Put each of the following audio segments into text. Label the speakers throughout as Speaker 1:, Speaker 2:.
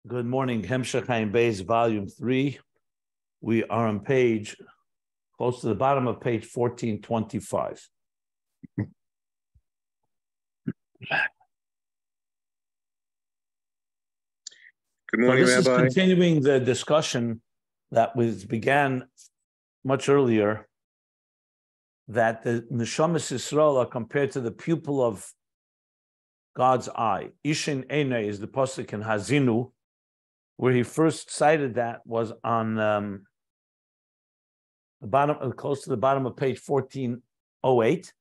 Speaker 1: Good morning, Ayin Beis, Volume 3. We are on page, close to the bottom of page 1425.
Speaker 2: Good morning,
Speaker 1: Rabbi. This is continuing the discussion that began much earlier, that the Neshamas Yisrael are compared to the pupil of God's eye. Ishin Eine is the pasuk in Hazinu. Where he first cited that was on the bottom, close to the bottom of page 1408.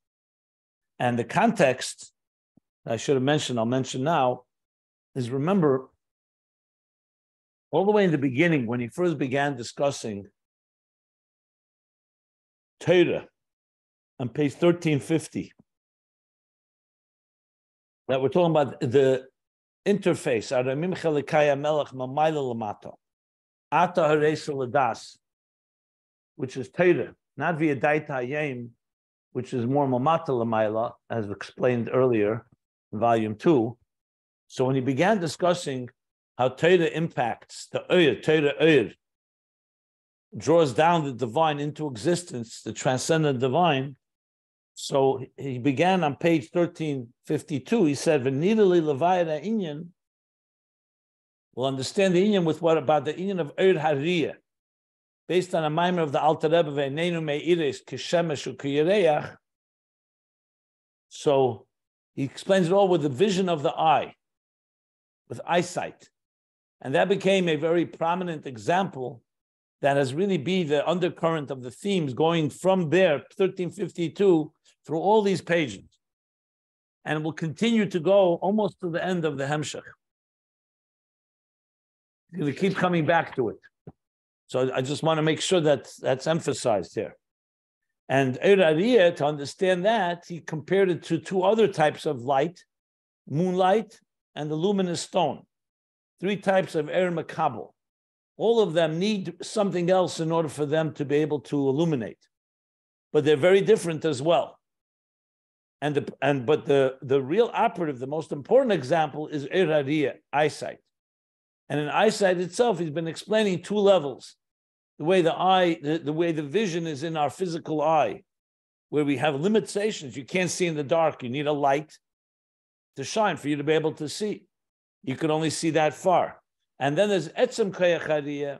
Speaker 1: And the context, I should have mentioned, I'll mention now, is remember, all the way in the beginning, when he first began discussing Torah on page 1350, that we're talking about the interface, which is Torah, not via Daita Hayim, which is more Mamata Lamaila, as explained earlier in volume 2. So when he began discussing how Torah impacts the Torah draws down the divine into existence, the transcendent divine. So he began on page 1352. He said, "V'nidali levayda inyan." We'll understand the inyan with what about the inyan of Hariyah, based on a mimer of the Alter Rebbe ve'neinu me'iris kishemesh u'kiyireach. So he explains it all with the vision of the eye, with eyesight, and that became a very prominent example that has really been the undercurrent of the themes going from there, 1352, through all these pages. And it will continue to go almost to the end of the Hemshech. It's going to keep coming back to it. So I just want to make sure that that's emphasized here. And Eirariyah, to understand that, he compared it to two other types of light, moonlight and the luminous stone. Three types of Eir Makabel. All of them need something else in order for them to be able to illuminate. But they're very different as well. But the real operative, the most important example is Eirariyah, eyesight. And in eyesight itself, he's been explaining two levels. The way the eye, the way the vision is in our physical eye, where we have limitations. You can't see in the dark. You need a light to shine for you to be able to see. You can only see that far. And then there's Etzem Koyach Hariyah,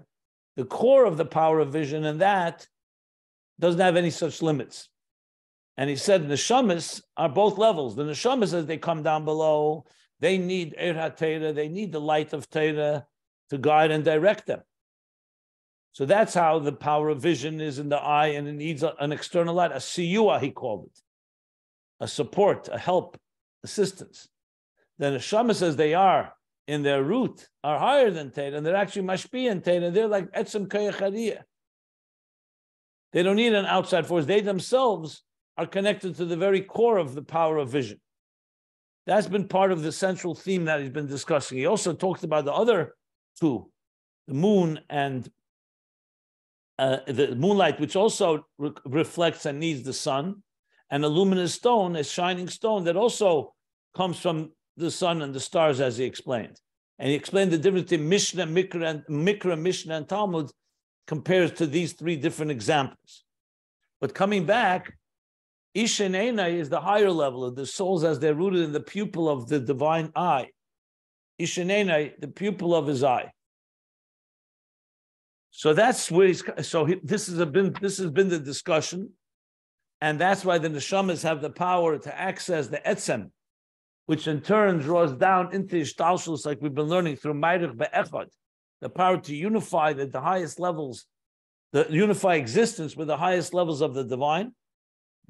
Speaker 1: the core of the power of vision, and that doesn't have any such limits. And he said Neshamas are both levels. The Neshamas, as they come down below, they need Eir HaTeira, they need the light of Teira to guide and direct them. So that's how the power of vision is in the eye, and it needs an external light, a siyua, he called it, a support, a help, assistance. The Neshamas, as they are in their root, are higher than Teira, and they're actually mashpi in Teira. They're like Etzem Koyach Hariyah. They don't need an outside force. They themselves are connected to the very core of the power of vision. That's been part of the central theme that he's been discussing. He also talked about the other two, the moon and the moonlight, which also reflects and needs the sun, and a luminous stone, a shining stone that also comes from the sun and the stars, as he explained. And he explained the difference between Mishnah, Mikra, Mishnah, and Talmud compares to these three different examples. But coming back, Ishin Eine is the higher level of the souls as they're rooted in the pupil of the divine eye. Ishin Eine, the pupil of his eye. So that's where this has been the discussion, and that's why the neshamas have the power to access the etzem, which in turn draws down into ishtalshus, like we've been learning through Ma'arich Be'echad, the power to unify the highest levels, unify existence with the highest levels of the divine,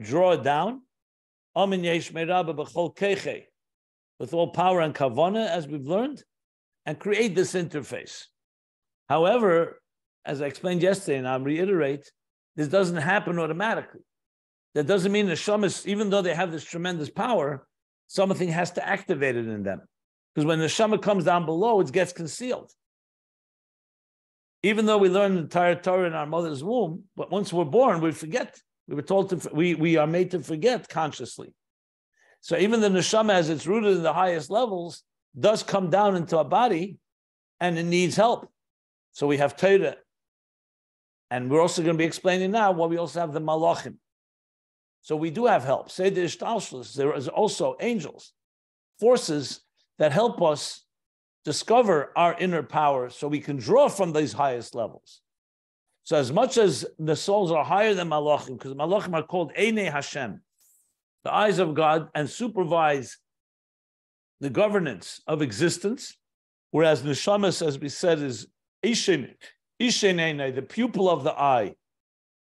Speaker 1: draw it down, Amin Yesh Meiraba B'chol Keiche, with all power and kavana, as we've learned, and create this interface. However, as I explained yesterday, and I'll reiterate, this doesn't happen automatically. That doesn't mean the shamas, even though they have this tremendous power, something has to activate it in them. Because when the shama comes down below, it gets concealed. Even though we learn the entire Torah in our mother's womb, but once we're born, we forget. We were told to, we are made to forget consciously. So even the neshama, as it's rooted in the highest levels, does come down into a body, and it needs help. So we have Torah. And we're also going to be explaining now why we also have the Malachim. So we do have help. Say the Ishtalshlus, there is also angels, forces that help us discover our inner power so we can draw from these highest levels. So as much as the souls are higher than Malachim, because Malachim are called Einei Hashem, the eyes of God, and supervise the governance of existence, whereas Neshamas, as we said, is Ishen Einei, the pupil of the eye,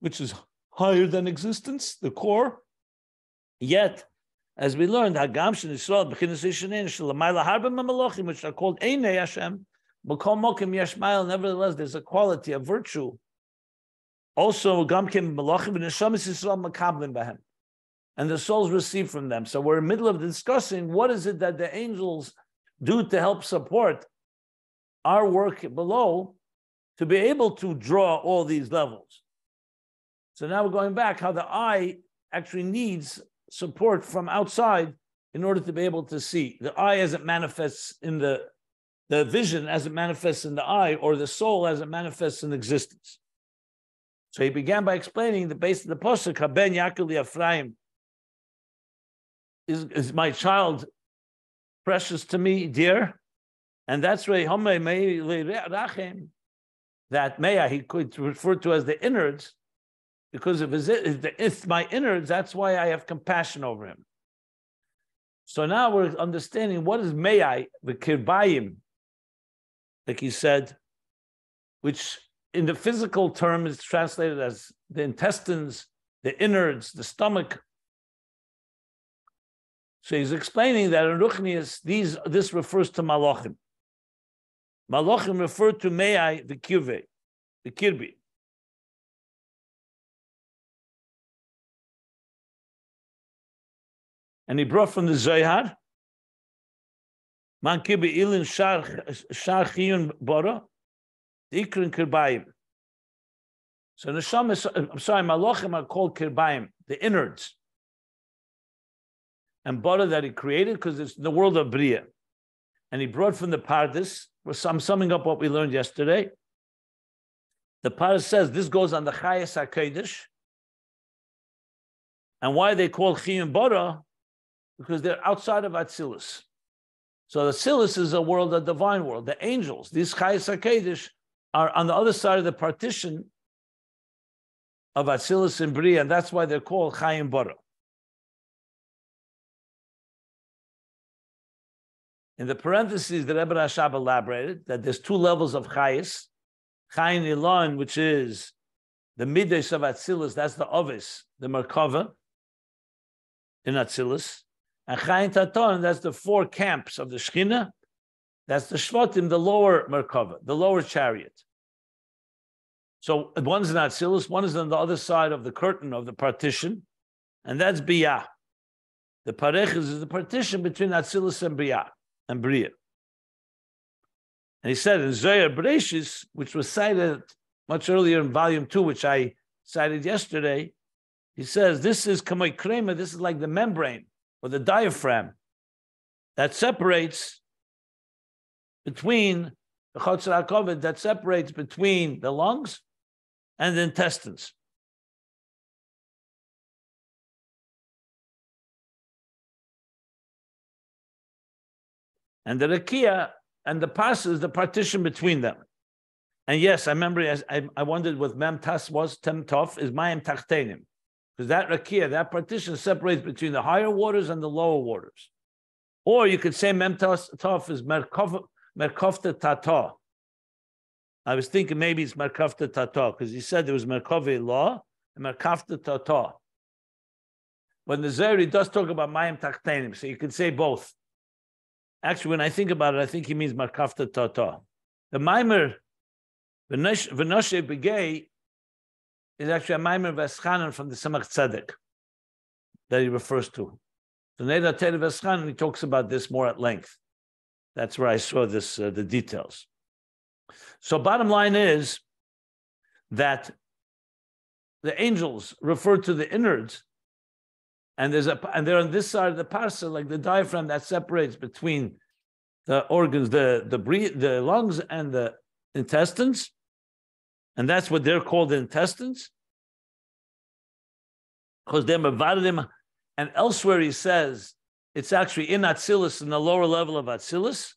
Speaker 1: which is higher than existence, the core. Yet, as we learned, Hagam Shen Yisrael B'chinas Ishen Einei Shelamayla Harba Malachim, which are called Einei Hashem, B'kol Mokim Yashmael. Nevertheless, there's a quality, a virtue. Also, Gamkim Malachim and Neshamas Yisrael Makablim Bahem, and the souls receive from them. So we're in the middle of discussing what is it that the angels do to help support our work below to be able to draw all these levels. So now we're going back how the eye actually needs support from outside in order to be able to see. The eye as it manifests in the vision as it manifests in the eye, or the soul as it manifests in existence. So he began by explaining the base of the pasuk, Haben Yaakov Ephraim, is my child precious to me, dear? And that's why that Meya he could refer to as the innards, because of it's my innards, that's why I have compassion over him. So now we're understanding what is Meya, the Kirbayim, like he said, which in the physical term is translated as the intestines, the innards, the stomach. So he's explaining that in Ruchnius, this refers to Malachim. Malachim refer to Me'ai, the Kirbi. And he brought from the Zohar, Man Kirbi Ilin Shar Chiyun Bora, the Ikrin Kirbayim. So Malachim are called Kirbayim, the innards. And Bora that he created, because it's the world of Bria. And he brought from the Pardes, I'm summing up what we learned yesterday. The Pardes says this goes on the Chayes HaKodesh. And why they call Chiyun Bora? Because they're outside of Atzilus. So the Atzilus is a world, a divine world. The angels, these Chayes HaKodesh, are on the other side of the partition of Atzilus and Bria, and that's why they're called Chayim Bora. In the parentheses, the Rebbe Rashab elaborated that there's two levels of Chayis. Chayin Ilan, which is the Midesh of Atzilus, that's the Ovis, the Merkava in Atzilus. And Chayin Taton, that's the four camps of the Shechina. That's the Shvatim, the lower Merkava, the lower chariot. So one's in Atzilus, one is on the other side of the curtain of the partition, and that's Biyah. The Pareches is the partition between Atzilus and Biyah. And Bria. And he said in Zohar Bereshis, which was cited much earlier in volume 2, which I cited yesterday, he says, this is Kamei Krema, this is like the membrane or the diaphragm that separates between the Chotzer HaKoved, that separates between the lungs and the intestines. And the Rakia and the Pas is the partition between them. And yes, I remember I wondered what Mem Tas was, Tem Tov, is Mayim Tachtenim. Because that Rakia, that partition separates between the higher waters and the lower waters. Or you could say Mem Tas Tov is Merkofta Tata. I was thinking maybe it's Merkofta Tata, because he said there was Merkove law and Merkofta Tata. When the Zeri does talk about Mayim Tachtenim, so you could say both. Actually, when I think about it, I think he means Markafta Tata. The Maimer, V'noshe Begay, is actually a Maimer Veschanan from the Samach Tzedek that he refers to. The Neda Tere Veschanan, he talks about this more at length. That's where I saw this, the details. So bottom line is that the angels refer to the innards, and they're on this side of the parsa, like the diaphragm that separates between the organs, the lungs and the intestines, and that's what they're called, the intestines, because they're mavadim. And elsewhere he says it's actually in Atzilus, in the lower level of Atzilus.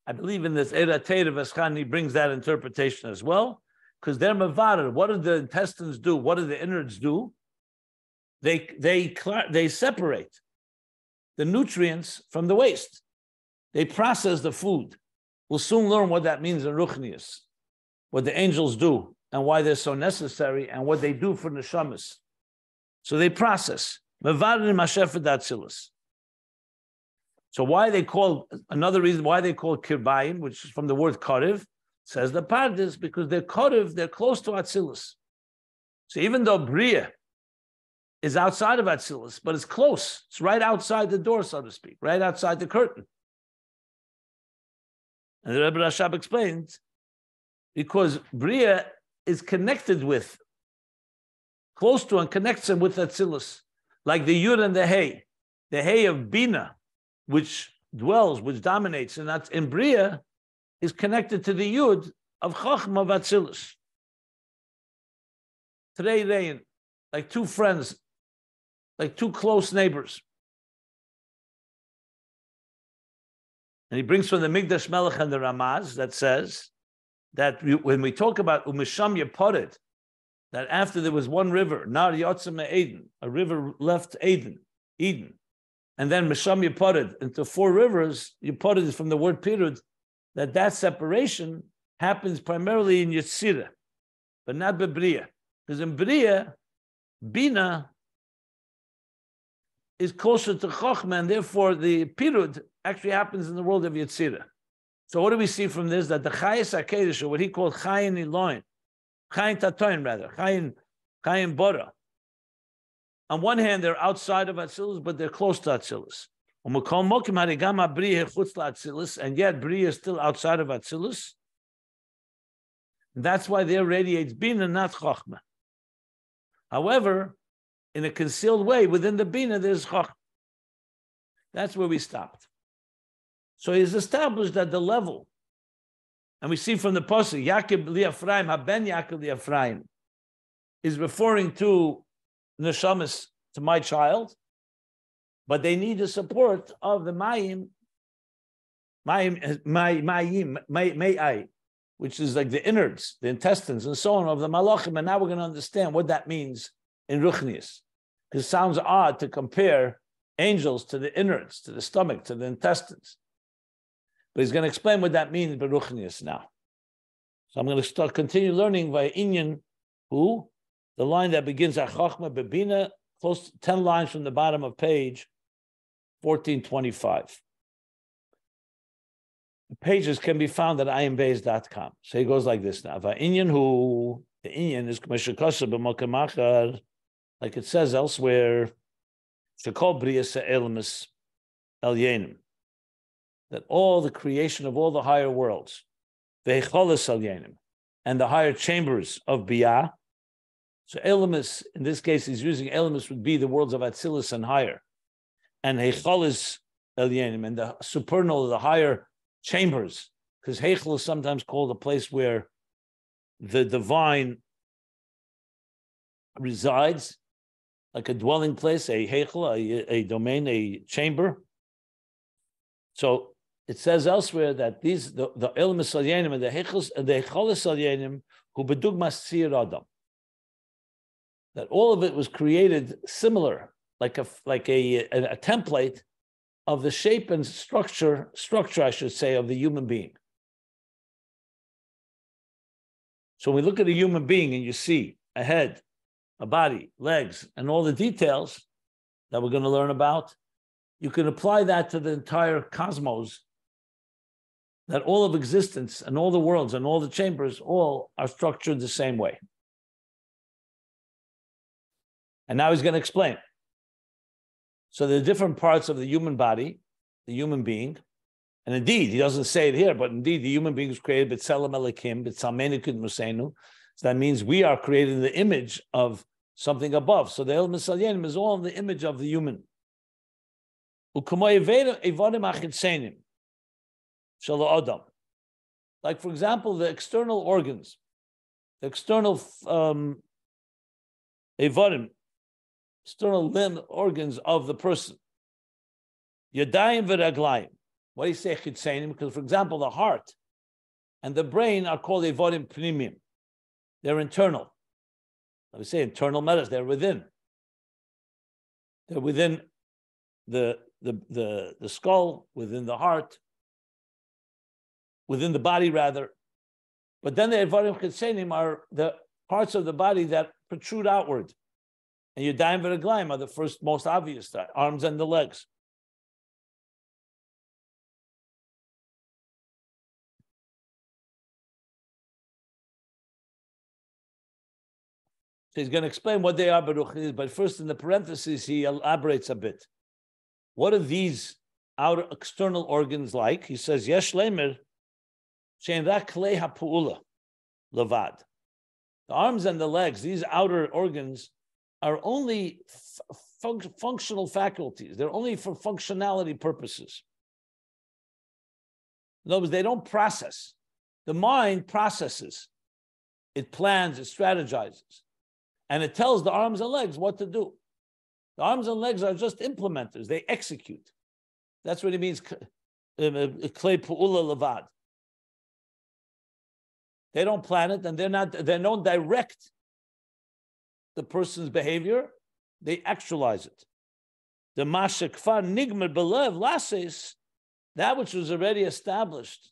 Speaker 1: I believe in this Eira Teira Veschan, he brings that interpretation as well, because they're mavadim. What do the intestines do? What do the innards do? They separate the nutrients from the waste. They process the food. We'll soon learn what that means in Ruchnius, what the angels do and why they're so necessary and what they do for neshamas. So they process. So why they call, another reason why they call kirbayim, which is from the word karev, says the Pardes, because they're karev, they're close to Atzilus. So even though Bria is outside of Atzilus, but it's close. It's right outside the door, so to speak, right outside the curtain. And the Rebbe Rashab explains, because Bria is connected with, close to and connects him with Atzilus, like the Yud and the Hey of Bina, which dwells, which dominates, and that's in Bria, is connected to the Yud of Chachma of Atzilus. Today, they, like two friends, like two close neighbors. And he brings from the Migdash Melech and the Ramaz that says that when we talk about Umisham Yepored, that after there was one river, Nar Yotzim Eden, a river left Eden, and then Misham Yepored into four rivers, Yepored is from the word Pirud, that separation happens primarily in Yetzirah, but not Bebria. Because in Bria, Bina is closer to Chochmah, and therefore the Pirud actually happens in the world of Yetzirah. So what do we see from this? That the Chayes HaKedesh, or what he called Chayin Eloin, Chayin Tatoin rather, Chayin Bora. On one hand, they're outside of Atzilus, but they're close to Atzilus. And yet Bria is still outside of Atzilus. And that's why there radiates Bina, not Chochmah. However, in a concealed way, within the Bina, there's Chochmah. That's where we stopped. So he's established that the level, and we see from the Pasuk, Yaakov Li'Ephraim, Haben Yaakov Li'Ephraim, is referring to Neshamas, to my child, but they need the support of the Mayim, which is like the innards, the intestines, and so on of the Malachim. And now we're going to understand what that means in Ruchnius. Because it sounds odd to compare angels to the innards, to the stomach, to the intestines. But he's going to explain what that means by Ruchnius now. So I'm going to continue learning by Inyan, who, the line that begins at Chachma Bebina, close to 10 lines from the bottom of page 1425. The pages can be found at ayinbeis.com. So he goes like this now. Inyan, who, the Inyan is K'meshakasa b'mokemachar, like it says elsewhere, Shekol Briyas Elmas El Yenim, that all the creation of all the higher worlds, Ve'echolas El Yenim, and the higher chambers of Biyah. So Elmas, in this case, he's using Elmas would be the worlds of Atzilus and higher, and Heicholis El Yenim, and the supernal, the higher chambers, because Heichel is sometimes called a place where the divine resides, like a dwelling place, a Heichel, a domain, a chamber. So it says elsewhere that these, the Elmas Al Yenim and the Heicholis Al Yenim, who bedugmas Tzir Adam, that all of it was created similar, like a template of the shape and structure, I should say, of the human being. So when we look at a human being and you see a head, a body, legs, and all the details that we're going to learn about, you can apply that to the entire cosmos, that all of existence and all the worlds and all the chambers all are structured the same way. And now he's going to explain. So there are different parts of the human body, the human being, and indeed, he doesn't say it here, but indeed, the human being was created b'tzelem Elokim, b'tzalmenu k'dmusenu. So that means we are created in the image of something above. So the El Misalyenim is all in the image of the human. Like, for example, the external organs, the external evarim, external limb organs of the person. Yadayim v'raglayim. Why do you say chitzenim? Because, for example, the heart and the brain are called evarim pnimim. They're internal. Let me say internal matters. They're within. They're within the skull, within the heart, within the body rather. But then the evarim chitzenim are the parts of the body that protrude outward. And yadayim v'raglayim are the first, most obvious, the arms and the legs. So he's going to explain what they are, but first in the parentheses, he elaborates a bit. What are these outer external organs like? He says, Yesh lemer, she'en rak klei ha'pu'ula, levad. The arms and the legs, these outer organs, are only functional faculties. They're only for functionality purposes. In other words, they don't process. The mind processes. It plans, it strategizes. And it tells the arms and legs what to do. The arms and legs are just implementers. They execute. That's what it means, klei pu'ula levad. They don't plan it, and they don't direct the person's behavior. They actualize it. The mashekfar nigmer belev lases, that which was already established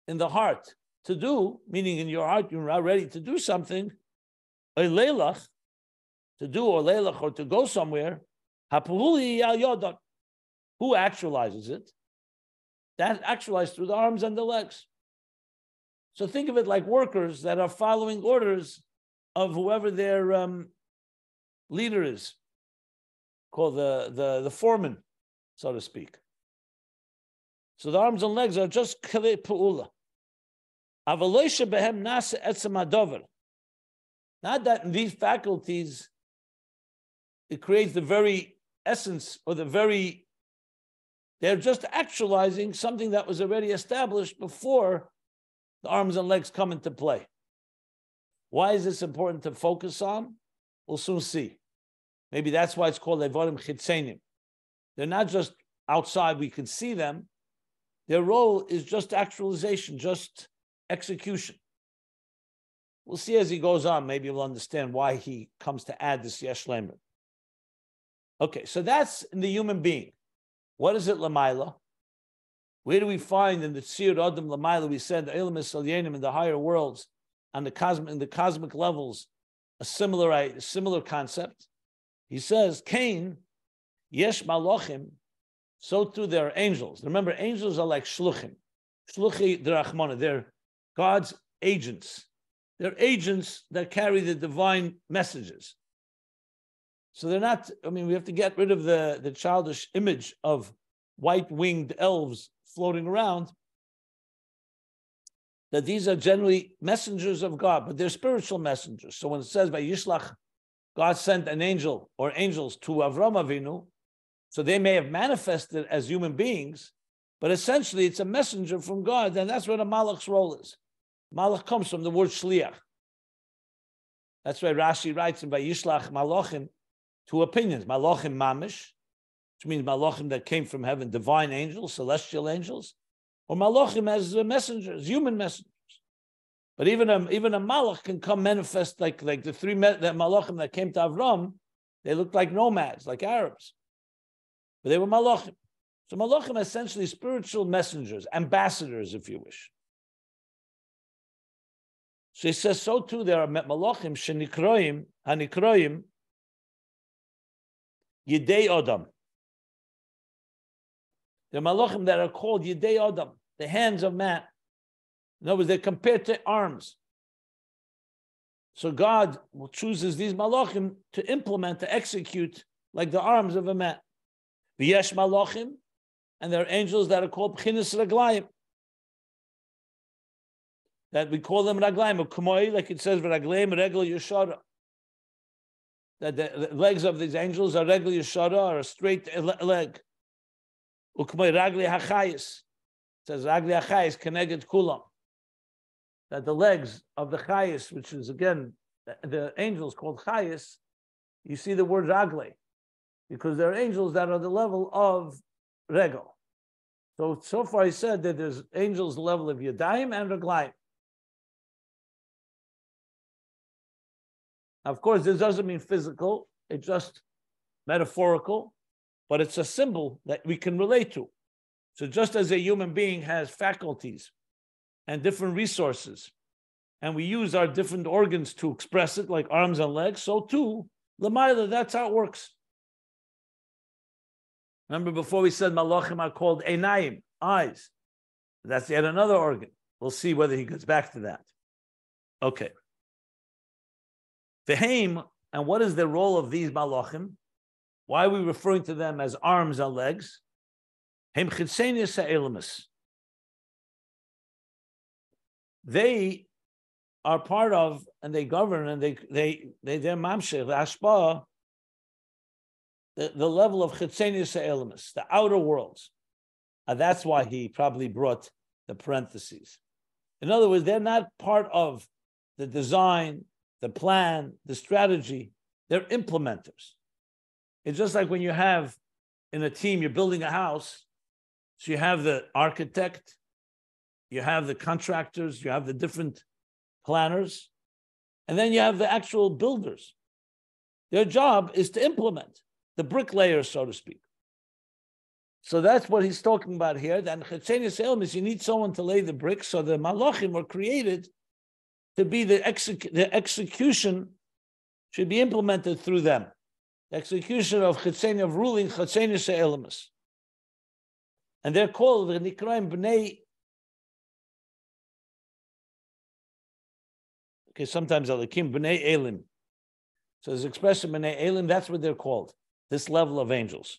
Speaker 1: in the heart to do, meaning in your heart you're ready to do something, leilach, to do, or leilach, or to go somewhere, hapuhuli al yodot. Who actualizes it? That actualized through the arms and the legs. So think of it like workers that are following orders of whoever their leader is, called the foreman, so to speak. So the arms and legs are just klei pu'ula. Avaloisha behem nasa etzem hadover. Not that in these faculties, it creates the very essence or they're just actualizing something that was already established before the arms and legs come into play. Why is this important to focus on? We'll soon see. Maybe that's why it's called evarim chitzenim. They're not just outside, we can see them. Their role is just actualization, just execution. We'll see as he goes on. Maybe we'll understand why he comes to add this yesh lemer. Okay, so that's in the human being. What is it, Lamaila? Where do we find in the Tzir Adam Lamaila? We said the Elam Esalyenim in the higher worlds, on in the cosmic levels, a similar concept. He says, Cain, yesh malachim, so too there are angels. Remember, angels are like shluchim. Shluchi derachmona. They're God's agents. They're agents that carry the divine messages. So they're not, we have to get rid of the childish image of white-winged elves floating around, that these are generally messengers of God, but they're spiritual messengers. So when it says by Yishlach, God sent an angel or angels to Avram Avinu, so they may have manifested as human beings, but essentially it's a messenger from God, and that's what a malach's role is. Malach comes from the word shliach. That's why Rashi writes in by Yishlach malachim, two opinions, malachim mamish, which means malachim that came from heaven, divine angels, celestial angels, or malachim as messengers, human messengers. But even a malach can come manifest like the three malachim that came to Avram. They looked like nomads, like Arabs, but they were malachim. So malachim are essentially spiritual messengers, ambassadors, if you wish. So he says, so too there are malachim shenikroim hanikroim yidei odam. There are malachim that are called yidei odam, the hands of man. In other words, they're compared to arms. So God chooses these malachim to implement, to execute like the arms of a man. V'yesh malachim, and there are angels that are called b'chinas raglayim, that we call them raglayim, or kumoi, like it says, raglayim regel yeshara. That the legs of these angels are regel yeshara, or a straight leg. Ukmay ragli hachayis. It says ragli hachayis keneged kulam. That the legs of the chayis, which is again the angels called chayis, you see the word ragli, because there are angels that are the level of regal. So far he said that there's angels level of yadayim and raglayim. Of course, this doesn't mean physical, it's just metaphorical, but it's a symbol that we can relate to. So just as a human being has faculties and different resources, and we use our different organs to express it, like arms and legs, so too, Lamaila, that's how it works. Remember before we said Malachim are called Einayim, eyes. That's yet another organ. We'll see whether he gets back to that. Okay. Vehaim, and what is the role of these Malachim? Why are we referring to them as arms and legs? Heim chitzenius ha'elamus. They are part of, and they govern, and they're mamshech, the ashpa, the level of chitzenius ha'elamus, the outer worlds. And that's why he probably brought the parentheses. In other words, they're not part of the design, the plan, the strategy. They're implementers. It's just like when you have in a team, you're building a house, so you have the architect, you have the contractors, you have the different planners, and then you have the actual builders. Their job is to implement, the bricklayers, so to speak. So that's what he's talking about here. That in Chetzenius Elmis, you need someone to lay the bricks. So the Malachim were created to be the execution should be implemented through them. The execution of Chetzenius, of ruling Chetzenius Elmis. And they're called the Nikraim Bnei. Okay, sometimes Alikim Bnei Elim. So there's expression Bnei Elim, that's what they're called, this level of angels.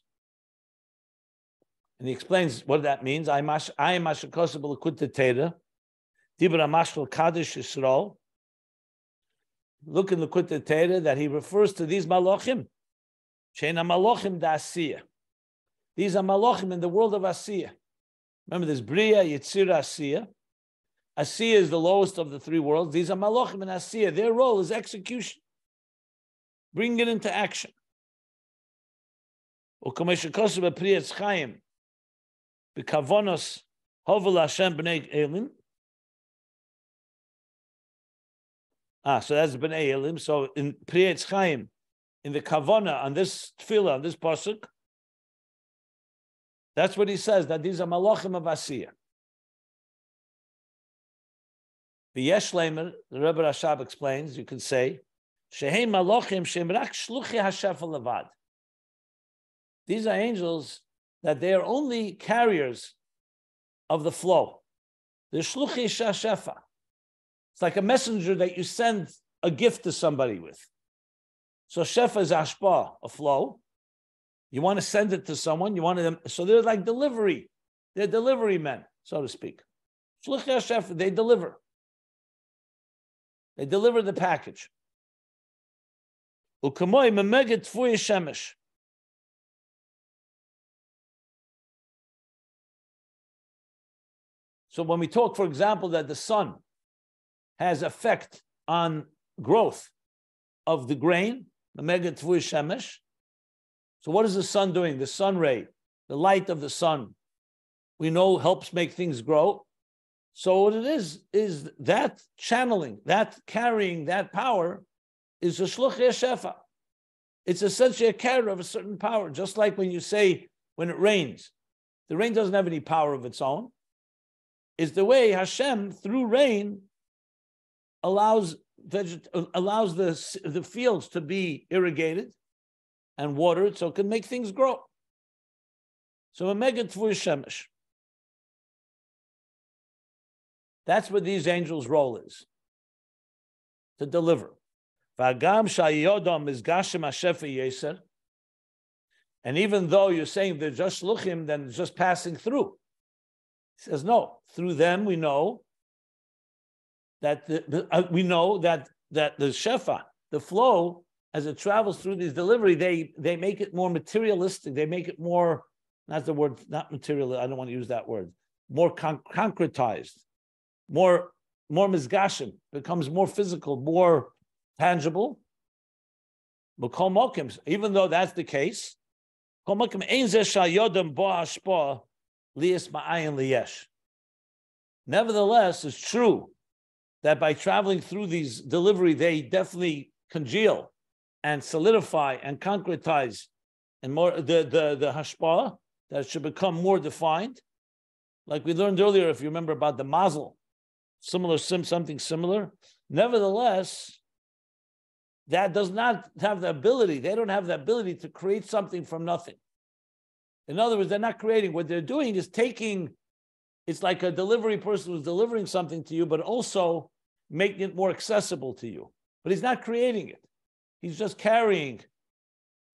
Speaker 1: And he explains what that means. I am Ashakosabal Kutateda, Dibra Mashal Kaddish Yisrael. Look in the Kutateda that he refers to these Malachim. Shena Malachim da Asiya. These are Malachim in the world of Asiya. Remember, there's Bria, Yitzira, Asiya. Asiya is the lowest of the three worlds. These are Malachim and Asiya. Their role is execution. Bring it into action. Ukameshakosaba Priyatz Chaim. B'kavonos hovel Hashem b'nei Elim. So that's b'nei Elim. So in Priyatz Chaim, in the kavona, on this tefillah, on this pasuk, that's what he says, that these are malachim of Asiya. V'yesh leimer, the Rebbe Rashab explains, you can say, shehem malachim shem rak shluchi hashefa levad. These are angels that they are only carriers of the flow. They're shluchi shefa. It's like a messenger that you send a gift to somebody with. So shefa is ashpa, a flow. You want to send it to someone, you want them, so they're like delivery. They're delivery men, so to speak. Shluchi shefa, they deliver. They deliver the package. Ukamoy memeget tfuy shemesh. So when we talk, for example, that the sun has effect on growth of the grain, the mega tvuy shemesh. So what is the sun doing? The sun ray, the light of the sun, we know helps make things grow. So what it is that channeling, that carrying that power is a shluch shefa. It's essentially a carrier of a certain power. Just like when you say, when it rains, the rain doesn't have any power of its own. Is the way Hashem, through rain, allows the fields to be irrigated and watered so it can make things grow. So a mega tvuy shemesh. That's what these angels' role is, to deliver. And even though you're saying they're just shluchim, then it's just passing through. He says, no, through them we know that the shefa, the flow, as it travels through this delivery, they make it more materialistic, they make it more Not the word, not material. I don't want to use that word. More concretized, more mizgashim, becomes more physical, more tangible. Even though that's the case, nevertheless, it's true that by traveling through these delivery, they definitely congeal and solidify and concretize, and more the hashpah that should become more defined. Like we learned earlier, if you remember about the mazel, something similar. Nevertheless, that does not have the ability. They don't have the ability to create something from nothing. In other words, they're not creating. What they're doing is taking. It's like a delivery person who's delivering something to you, but also making it more accessible to you. But he's not creating it. He's just carrying.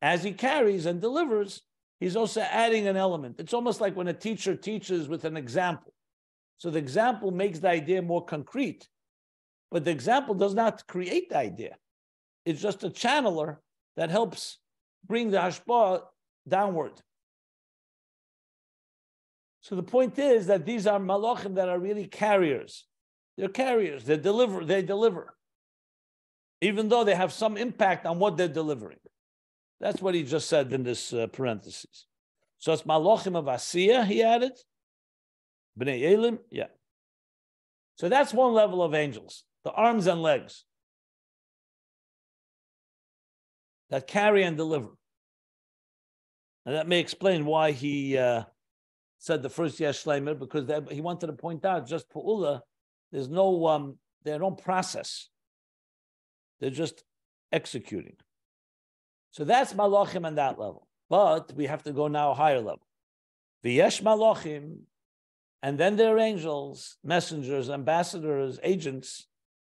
Speaker 1: As he carries and delivers, he's also adding an element. It's almost like when a teacher teaches with an example. So the example makes the idea more concrete, but the example does not create the idea. It's just a channeler that helps bring the hashpah downward. So the point is that these are malachim that are really carriers. They're carriers. They deliver. Even though they have some impact on what they're delivering. That's what he just said in this parenthesis. So it's malachim of Asiya, he added. Bnei Elim, yeah. So that's one level of angels, the arms and legs that carry and deliver. And that may explain why he said the first Yesh Shleimer, because he wanted to point out just Pa'ula, there's no, they don't process. They're just executing. So that's malachim on that level. But we have to go now a higher level. V'yesh malachim, and then there are angels, messengers, ambassadors, agents,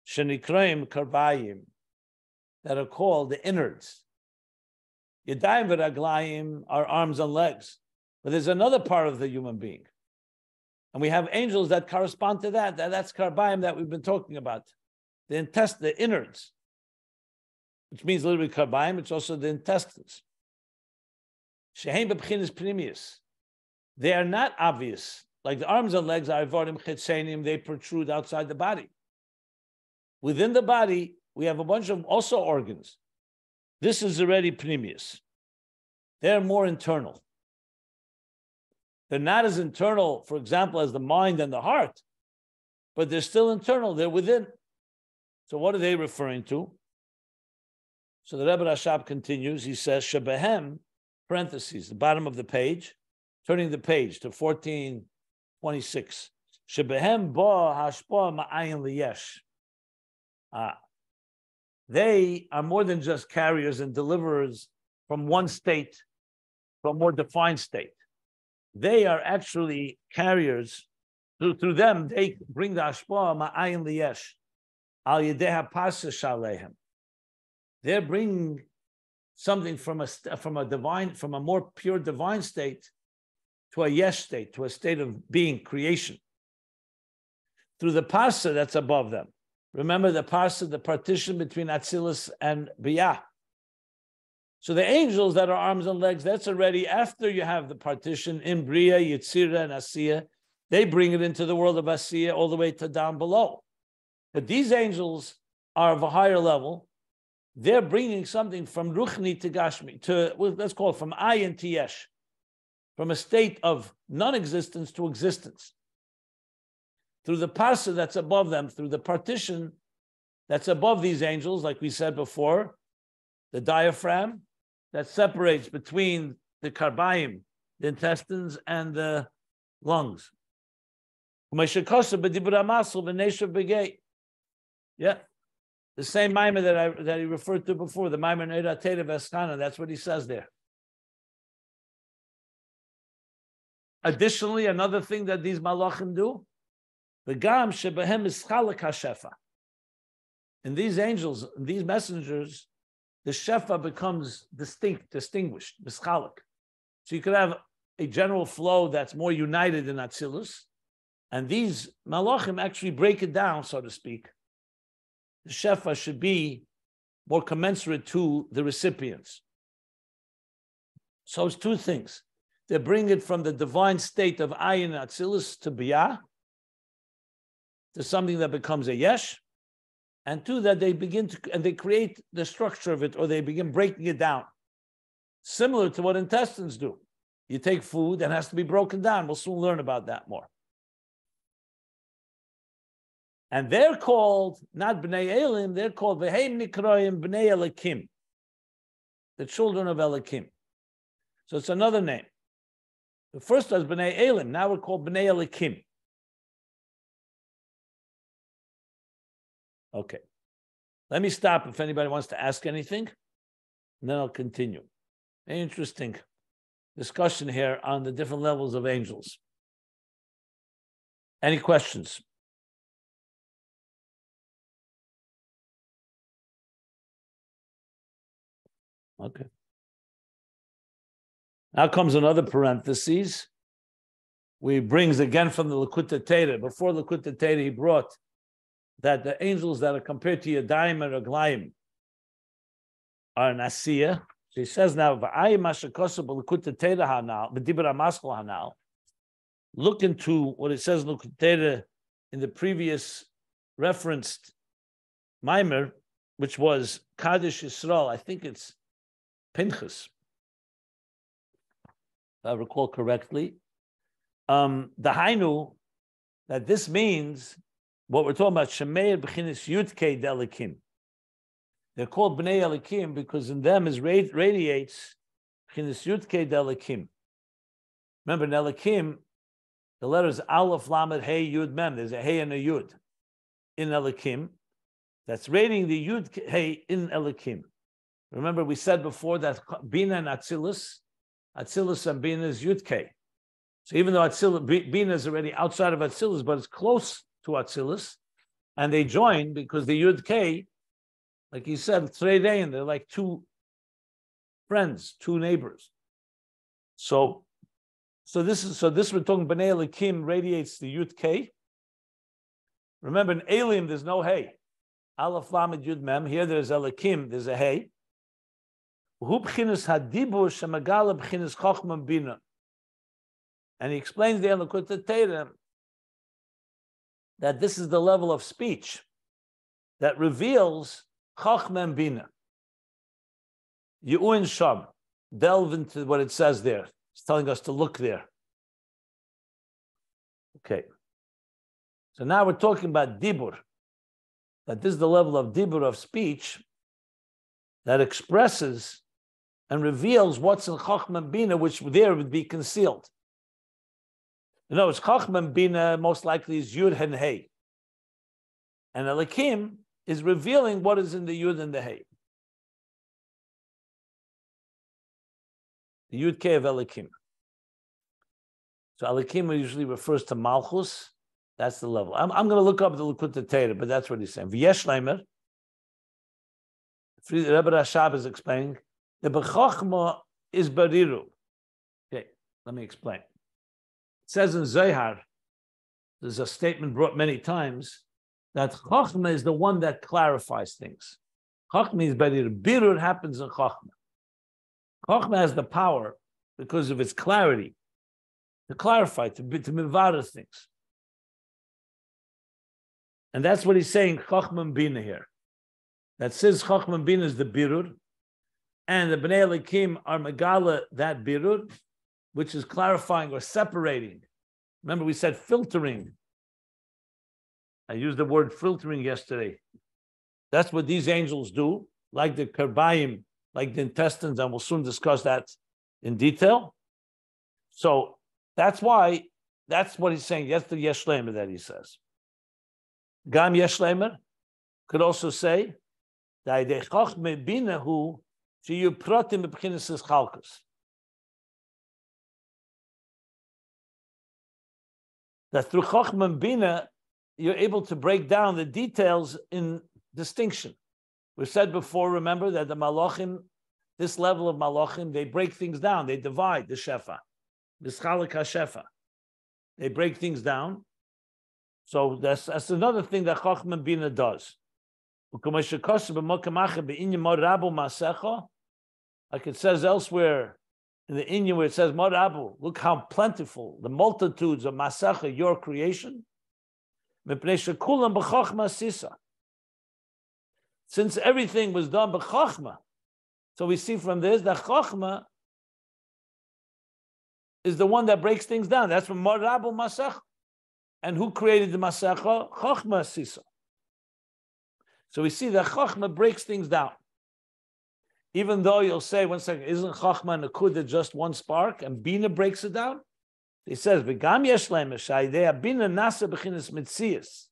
Speaker 1: shenikreim karbayim, that are called the innards. Yadayim v'raglayim are arms and legs. But there's another part of the human being. And we have angels that correspond to that. That's karbayim that we've been talking about. The innards, which means literally karbayim, it's also the intestines. Shehem b'bchinas primius. They are not obvious. Like the arms and legs are ivarim chetzenim, they protrude outside the body. Within the body, we have a bunch of also organs. This is already primius. They're more internal. They're not as internal, for example, as the mind and the heart, but they're still internal. They're within. So what are they referring to? So the Rebbe Rashab continues. He says, Shebehem, parentheses, the bottom of the page, turning the page to 1426. Shebehem ba hashpa ma'ayin liyesh. They are more than just carriers and deliverers from one state to a more defined state. They are actually carriers. Through them, they bring the hashpa ma'ayin liyesh. Al yedeha pasha shalehem. They're bringing something from a more pure divine state to a yesh state, to a state of being, creation. Through the parsa that's above them. Remember the parsa, the partition between Atzilus and Biyah. So the angels that are arms and legs, that's already after you have the partition in Bria, Yitzira, and Asiya. They bring it into the world of Asiya all the way to down below. But these angels are of a higher level. They're bringing something from Ruchni to Gashmi, let's call it from Ayin to Yesh, from a state of non-existence to existence. Through the parsa that's above them, through the partition that's above these angels, like we said before, the diaphragm that separates between the karbayim, the intestines, and the lungs. Yeah, the same Maimon that he referred to before, the Maimon Eira Teda Veskana, that's what he says there. Additionally, another thing that these malachim do, the gam shebehem is chalak hashefa. In these angels, in these messengers, the shefa becomes distinguished, mischalak. So you could have a general flow that's more united in Atzilus, and these malachim actually break it down, so to speak. The shefa should be more commensurate to the recipients. So it's two things. they bring it from the divine state of Ayin Atzilus to Biyah, to something that becomes a Yesh, and two, that they begin to, and they create the structure of it, or they begin breaking it down. Similar to what intestines do. You take food and it has to be broken down. We'll soon learn about that more. And they're called, not Bnei Elim, they're called V'heim Nikroim Bnei Elikim, the children of Elikim. So it's another name. The first was Bnei Elim, now we're called Bnei Elikim. Okay. Let me stop if anybody wants to ask anything, and then I'll continue. Very interesting discussion here on the different levels of angels. Any questions? Okay. Now comes another parenthesis. We brings again from the Likutei Torah. Before Likutei Torah, he brought that the angels that are compared to Yadayim and Raglayim are an Asiya. So he says now, look into what it says in Likutei Torah in the previous referenced Maimer, which was Kaddish Yisrael. I think it's Pinchas, if I recall correctly. The Hainu, that this means what we're talking about, Shemeir B'chinis Yudkei Delikim. They're called Bnei Elikim because in them radiates B'chinis Yudkei Delikim. Remember, in Elikim, the letters Aleph, Lamed, Hey, Yud, Mem. There's a Hey and a Yud in Elikim. That's radiating the Yud, Hey in Elikim. Remember, we said before that Bina and Atzilus and Bina is Yudkei. So even though Bina is already outside of Atzilus, but it's close to Atzilus, and they join because the Yud K, like he said, Tzreidein, they're like two friends, two neighbors. So this we're talking Bnei Elikim radiates the Yud K. Remember, in Elim there's no Hey. Aleph Lamed Yud Mem. Here there's Elikim, there's a Hey. And he explains there in the Likutei Torah that this is the level of speech that reveals Chachma and Bina. Yu'in Sham, delve into what it says there. It's telling us to look there. Okay. So now we're talking about Dibur, that this is the level of Dibur, of speech, that expresses and reveals what's in Chachma and Bina, which there would be concealed. You know, it's Chachma and Bina most likely is Yud and Hey. And Elikim is revealing what is in the Yud and the Hey. The Yud K of Elikim. So Elikim usually refers to Malchus. That's the level. I'm going to look up the Likutei Torah, but that's what he's saying. V'yesh leimer. Rebbe Rashab is explaining. The B'chachma is Bariru. Okay, let me explain. It says in Zohar, there's a statement brought many times, that Chachma is the one that clarifies things. Chachma is Bariru. Birur happens in Chachma. Chachma has the power, because of its clarity, to clarify, to mivara things. And that's what he's saying, Chachma and Bina here. That says Chachma and Bina is the Birur, and the Bnei Elikim are Megala, that Birur, which is clarifying or separating. Remember, we said filtering. I used the word filtering yesterday. That's what these angels do, like the Kerbayim, like the intestines, and we'll soon discuss that in detail. So that's why, that's what he's saying. That's the Yesh Leimer that he says. Gam Yesh Leimer could also say, that through Chachma and Bina, you're able to break down the details in distinction. We've said before, remember, that the Malachim, this level of Malachim, they break things down. They divide the Shefa, the Schalik HaShefa. They break things down. So that's another thing that Chachma and Bina does. Like it says elsewhere in the Inyan where it says, Marabu, look how plentiful, the multitudes of Masacha, your creation. Since everything was done by Chachma, so we see from this that Chachma is the one that breaks things down. That's from Marabu Masacha. And who created the Masacha? Chachma Sisa. So we see that Chachma breaks things down. Even though you'll say, one second, isn't Chachma and Nakuda just one spark and Bina breaks it down? He says, V'gam yesh lehem sha'idei Bina nasa b'chinas mitzias.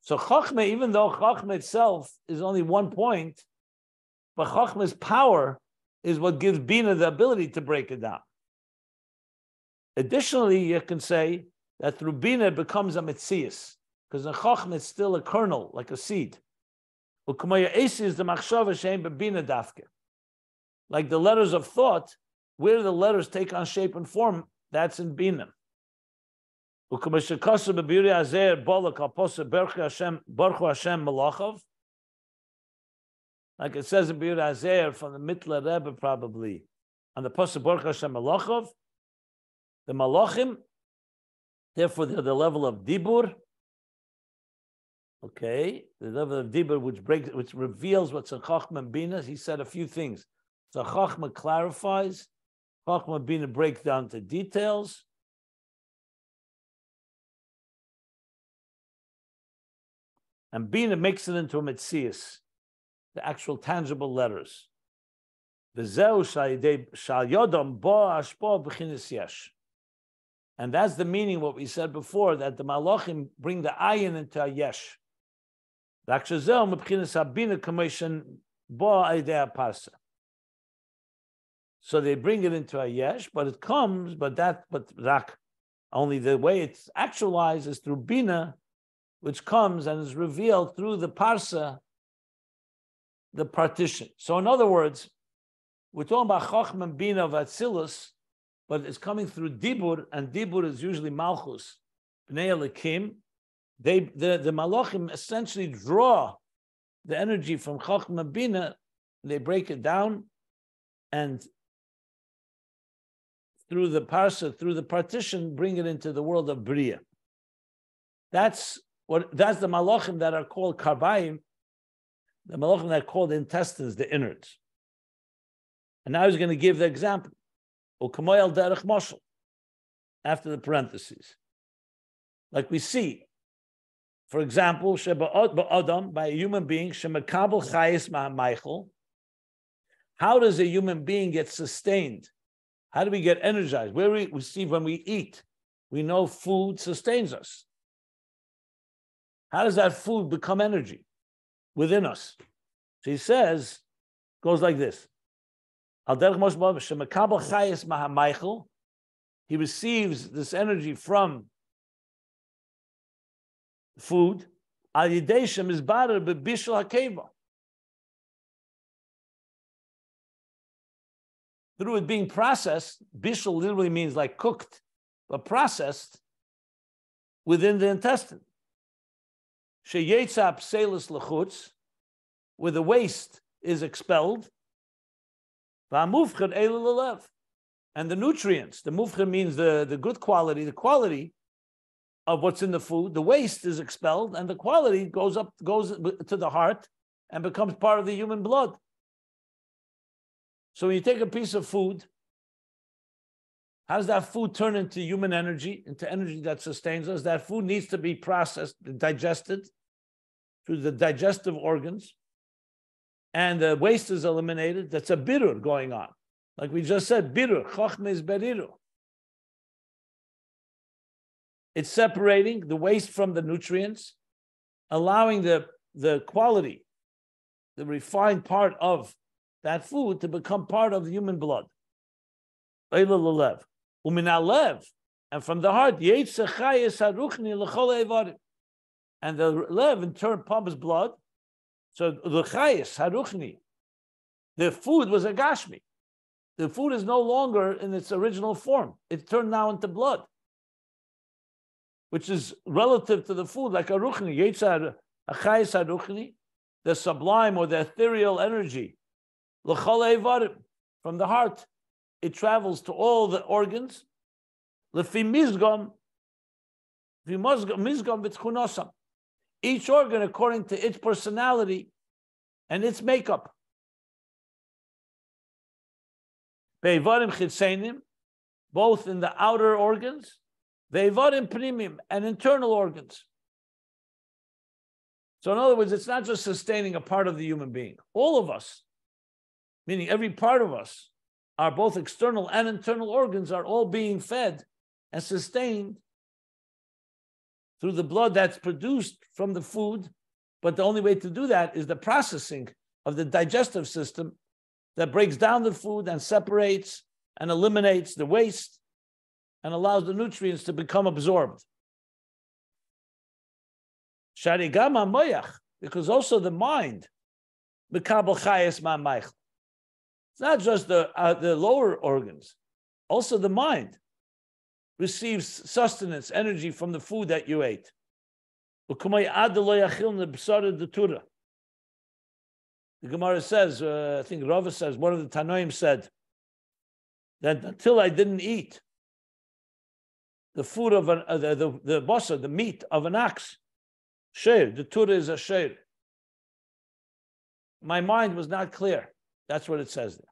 Speaker 1: So Chachma, even though Chachma itself is only one point, but Chachma's power is what gives Bina the ability to break it down. Additionally, you can say that through Bina it becomes a mitzias, because in Chachma it's still a kernel, like a seed. Like the letters of thought, where the letters take on shape and form, that's in Bina. Like it says in Bir Azer from the Mitla Rebbe probably, on the Pasuk Baruch Hashem Malachov, the Malachim, therefore they're the level of Dibur. Okay, the level of Dibur which reveals what's in Chachma and Bina. He said a few things. So Chachma clarifies, Chachma and Bina break down to details. And Bina makes it into a Metzias, the actual tangible letters. And that's the meaning, what we said before, that the Malachim bring the Ayin into a Yesh. So they bring it into a Yesh, but it comes, but only the way it's actualized is through Bina, which comes and is revealed through the Parsa, the partition. So in other words, we're talking about Chachma and Bina of Atzilus, but it's coming through Dibur, and Dibur is usually Malchus. Bnei Elikim, the Malachim essentially draw the energy from Chachma and Bina, they break it down, and through the Parsa, through the partition, bring it into the world of Bria. That's the Malachim that are called Karbayim, the Malachim that are called intestines, the innards. And now he's going to give the example. U'kamoyal derech moshel, after the parentheses. Like we see, for example, Adam, by a human being, shemekabel chayis ma'amaychel. How does a human being get sustained? How do we get energized? Where we see when we eat, we know food sustains us. How does that food become energy within us? So he says, goes like this. He receives this energy from food. Through it being processed, bishul literally means like cooked, but processed within the intestine. Sheyetzap selis lechutz, where the waste is expelled. And the nutrients, the mufcher means the good quality, the quality of what's in the food, the waste is expelled, and the quality goes to the heart and becomes part of the human blood. So when you take a piece of food, how does that food turn into human energy, into energy that sustains us? That food needs to be processed, digested through the digestive organs, and the waste is eliminated. That's a birur going on. Like we just said, birur, chochmah is beriru. It's separating the waste from the nutrients, allowing the quality, the refined part of that food to become part of the human blood. And from the heart, and the lev in turn pumps blood. So the chayis, haruchni, the food was a gashmi. The food is no longer in its original form. It's turned now into blood, which is relative to the food, like a ruchni, a chayis haruchni, the sublime or the ethereal energy, l'chol eivarim, from the heart, it travels to all the organs. Lefi mizgam, mizgam v'tchunosam. Each organ according to its personality and its makeup. Ve'evarim chitzenim, both in the outer organs, ve'evarim pnimim, and internal organs. So in other words, it's not just sustaining a part of the human being. All of us, meaning every part of us, are both external and internal organs are all being fed and sustained through the blood that's produced from the food. But the only way to do that is the processing of the digestive system that breaks down the food and separates and eliminates the waste and allows the nutrients to become absorbed. Sharigama moyach, because also the mind, mekabel chayes ma'maych. It's not just the lower organs, also the mind receives sustenance, energy from the food that you ate. The Gemara says, I think Rava says, one of the Tanoim said that until I didn't eat the food of the basa, the meat of an ox, sheir, the Torah is a sheir, my mind was not clear. That's what it says there.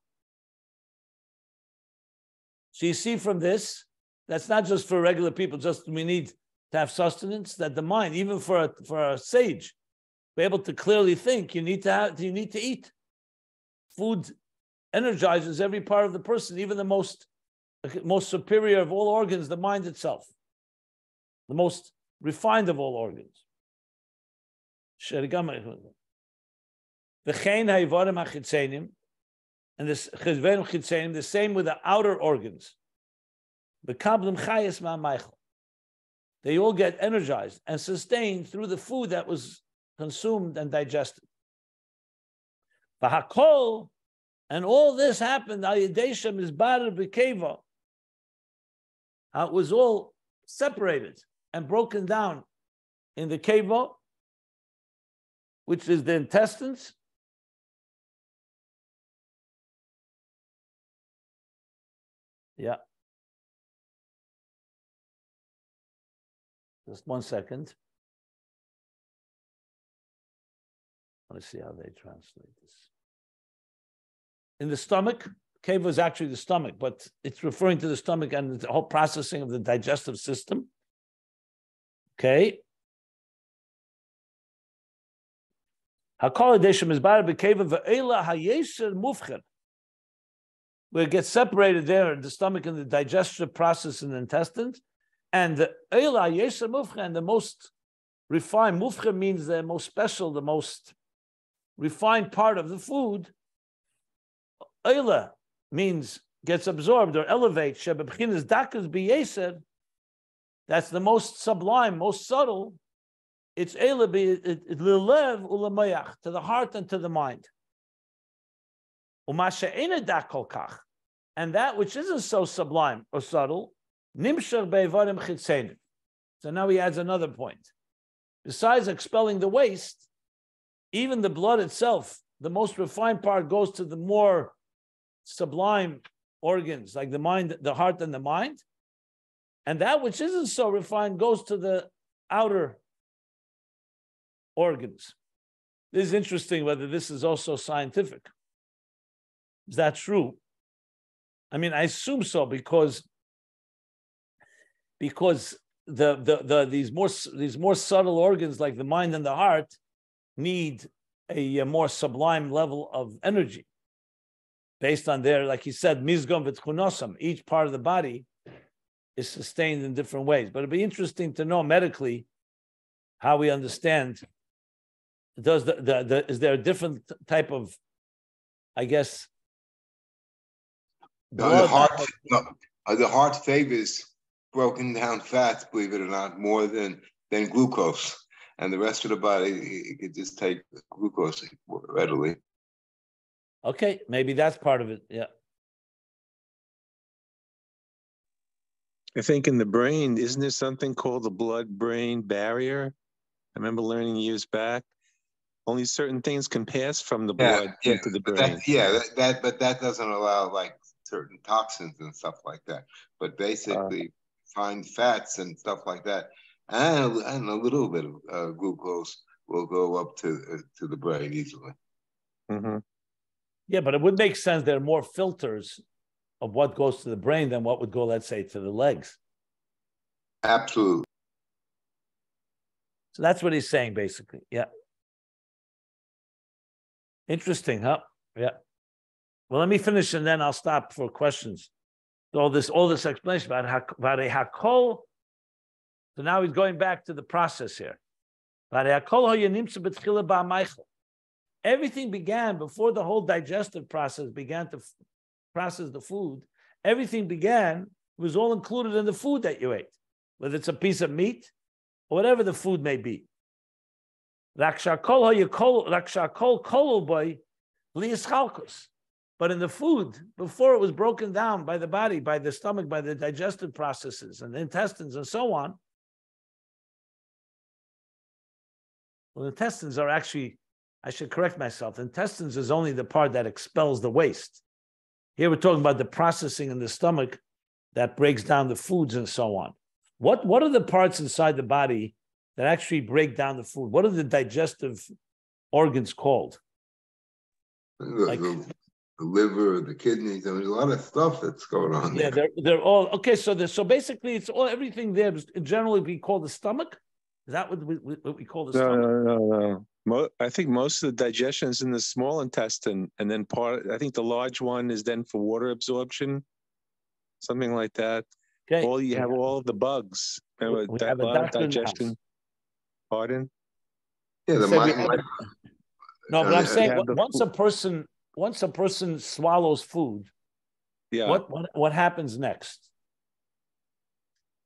Speaker 1: So you see from this, that's not just for regular people, just we need to have sustenance, that the mind, even for a sage, be able to clearly think, you need to eat. Food energizes every part of the person, even the most superior of all organs, the mind itself, the most refined of all organs. And this the same with the outer organs. They all get energized and sustained through the food that was consumed and digested. And all this happened. It was all separated and broken down in the keva, which is the intestines. Yeah. Just 1 second. Let's see how they translate this. In the stomach, keva is actually the stomach, but it's referring to the stomach and the whole processing of the digestive system. Okay. Where it gets separated there in the stomach and the digestive process in the intestines. And the eila yesher mufchen, the most refined, mufchen means the most special, the most refined part of the food. Eila means gets absorbed or elevates. Shebebchinas dakas biyeser, that's the most sublime, most subtle. It's eila lilev ulamayach, to the heart and to the mind. And that which isn't so sublime or subtle, nimshach be'evarim chitzenim. So now he adds another point. Besides expelling the waste, even the blood itself, the most refined part, goes to the more sublime organs, like the mind, the heart, and the mind. And that which isn't so refined goes to the outer organs. This is interesting whether this is also scientific. Is that true? I mean, I assume so because these more subtle organs like the mind and the heart need a more sublime level of energy based on their, like he said, mizgam v'tchunosam. Each part of the body is sustained in different ways. But it'd be interesting to know medically how we understand. Is there a different type of, I guess,
Speaker 3: the heart favors broken down fats, believe it or not, more than glucose, and the rest of the body it could just take glucose readily.
Speaker 1: Okay, maybe that's part of it. Yeah.
Speaker 4: I think in the brain, isn't there something called the blood-brain barrier? I remember learning years back. Only certain things can pass from the blood into the brain.
Speaker 3: But that doesn't allow certain toxins and stuff like that. But basically, fine fats and stuff like that, and a little bit of glucose will go up to the brain easily.
Speaker 4: Mm-hmm.
Speaker 1: Yeah, but it would make sense there are more filters of what goes to the brain than what would go, let's say, to the legs.
Speaker 3: Absolutely.
Speaker 1: So that's what he's saying, basically. Yeah. Interesting, huh? Yeah. Well, let me finish and then I'll stop for questions. So all this explanation about a hakol. So now he's going back to the process here. Everything began before the whole digestive process began to process the food. Everything began, was all included in the food that you ate, whether it's a piece of meat or whatever the food may be. But in the food, before it was broken down by the body, by the stomach, by the digestive processes and the intestines and so on, well, the intestines are actually, I should correct myself, the intestines is only the part that expels the waste. Here we're talking about the processing in the stomach that breaks down the foods and so on. What are the parts inside the body that actually break down the food? What are the digestive organs called?
Speaker 3: The liver, the kidneys. There's a lot of stuff that's going on there.
Speaker 1: Yeah, they're all okay. So basically, it's all everything there. Generally, we call the stomach. Is that what we call the stomach?
Speaker 4: No. I think most of the digestion is in the small intestine, and then I think the large one is then for water absorption, something like that.
Speaker 1: Okay.
Speaker 4: You have all of the bugs.
Speaker 1: We have a doctor
Speaker 4: digestion. Pardon?
Speaker 3: Yeah,
Speaker 1: no, but I'm saying once a person swallows food,
Speaker 4: yeah.
Speaker 1: What happens next?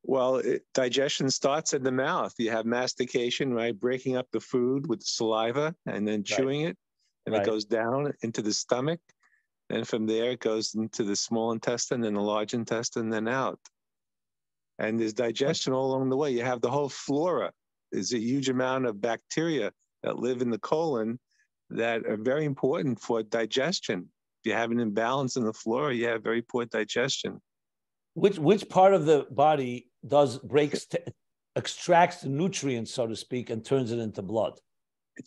Speaker 4: Well, digestion starts in the mouth. You have mastication, right? Breaking up the food with the saliva and then chewing it. And it goes down into the stomach. And from there, it goes into the small intestine and the large intestine, then out. And there's digestion all along the way. You have the whole flora. There's a huge amount of bacteria that live in the colon that are very important for digestion. If you have an imbalance in the flora, you have very poor digestion.
Speaker 1: Which part of the body extracts the nutrients, so to speak, and turns it into blood?
Speaker 4: I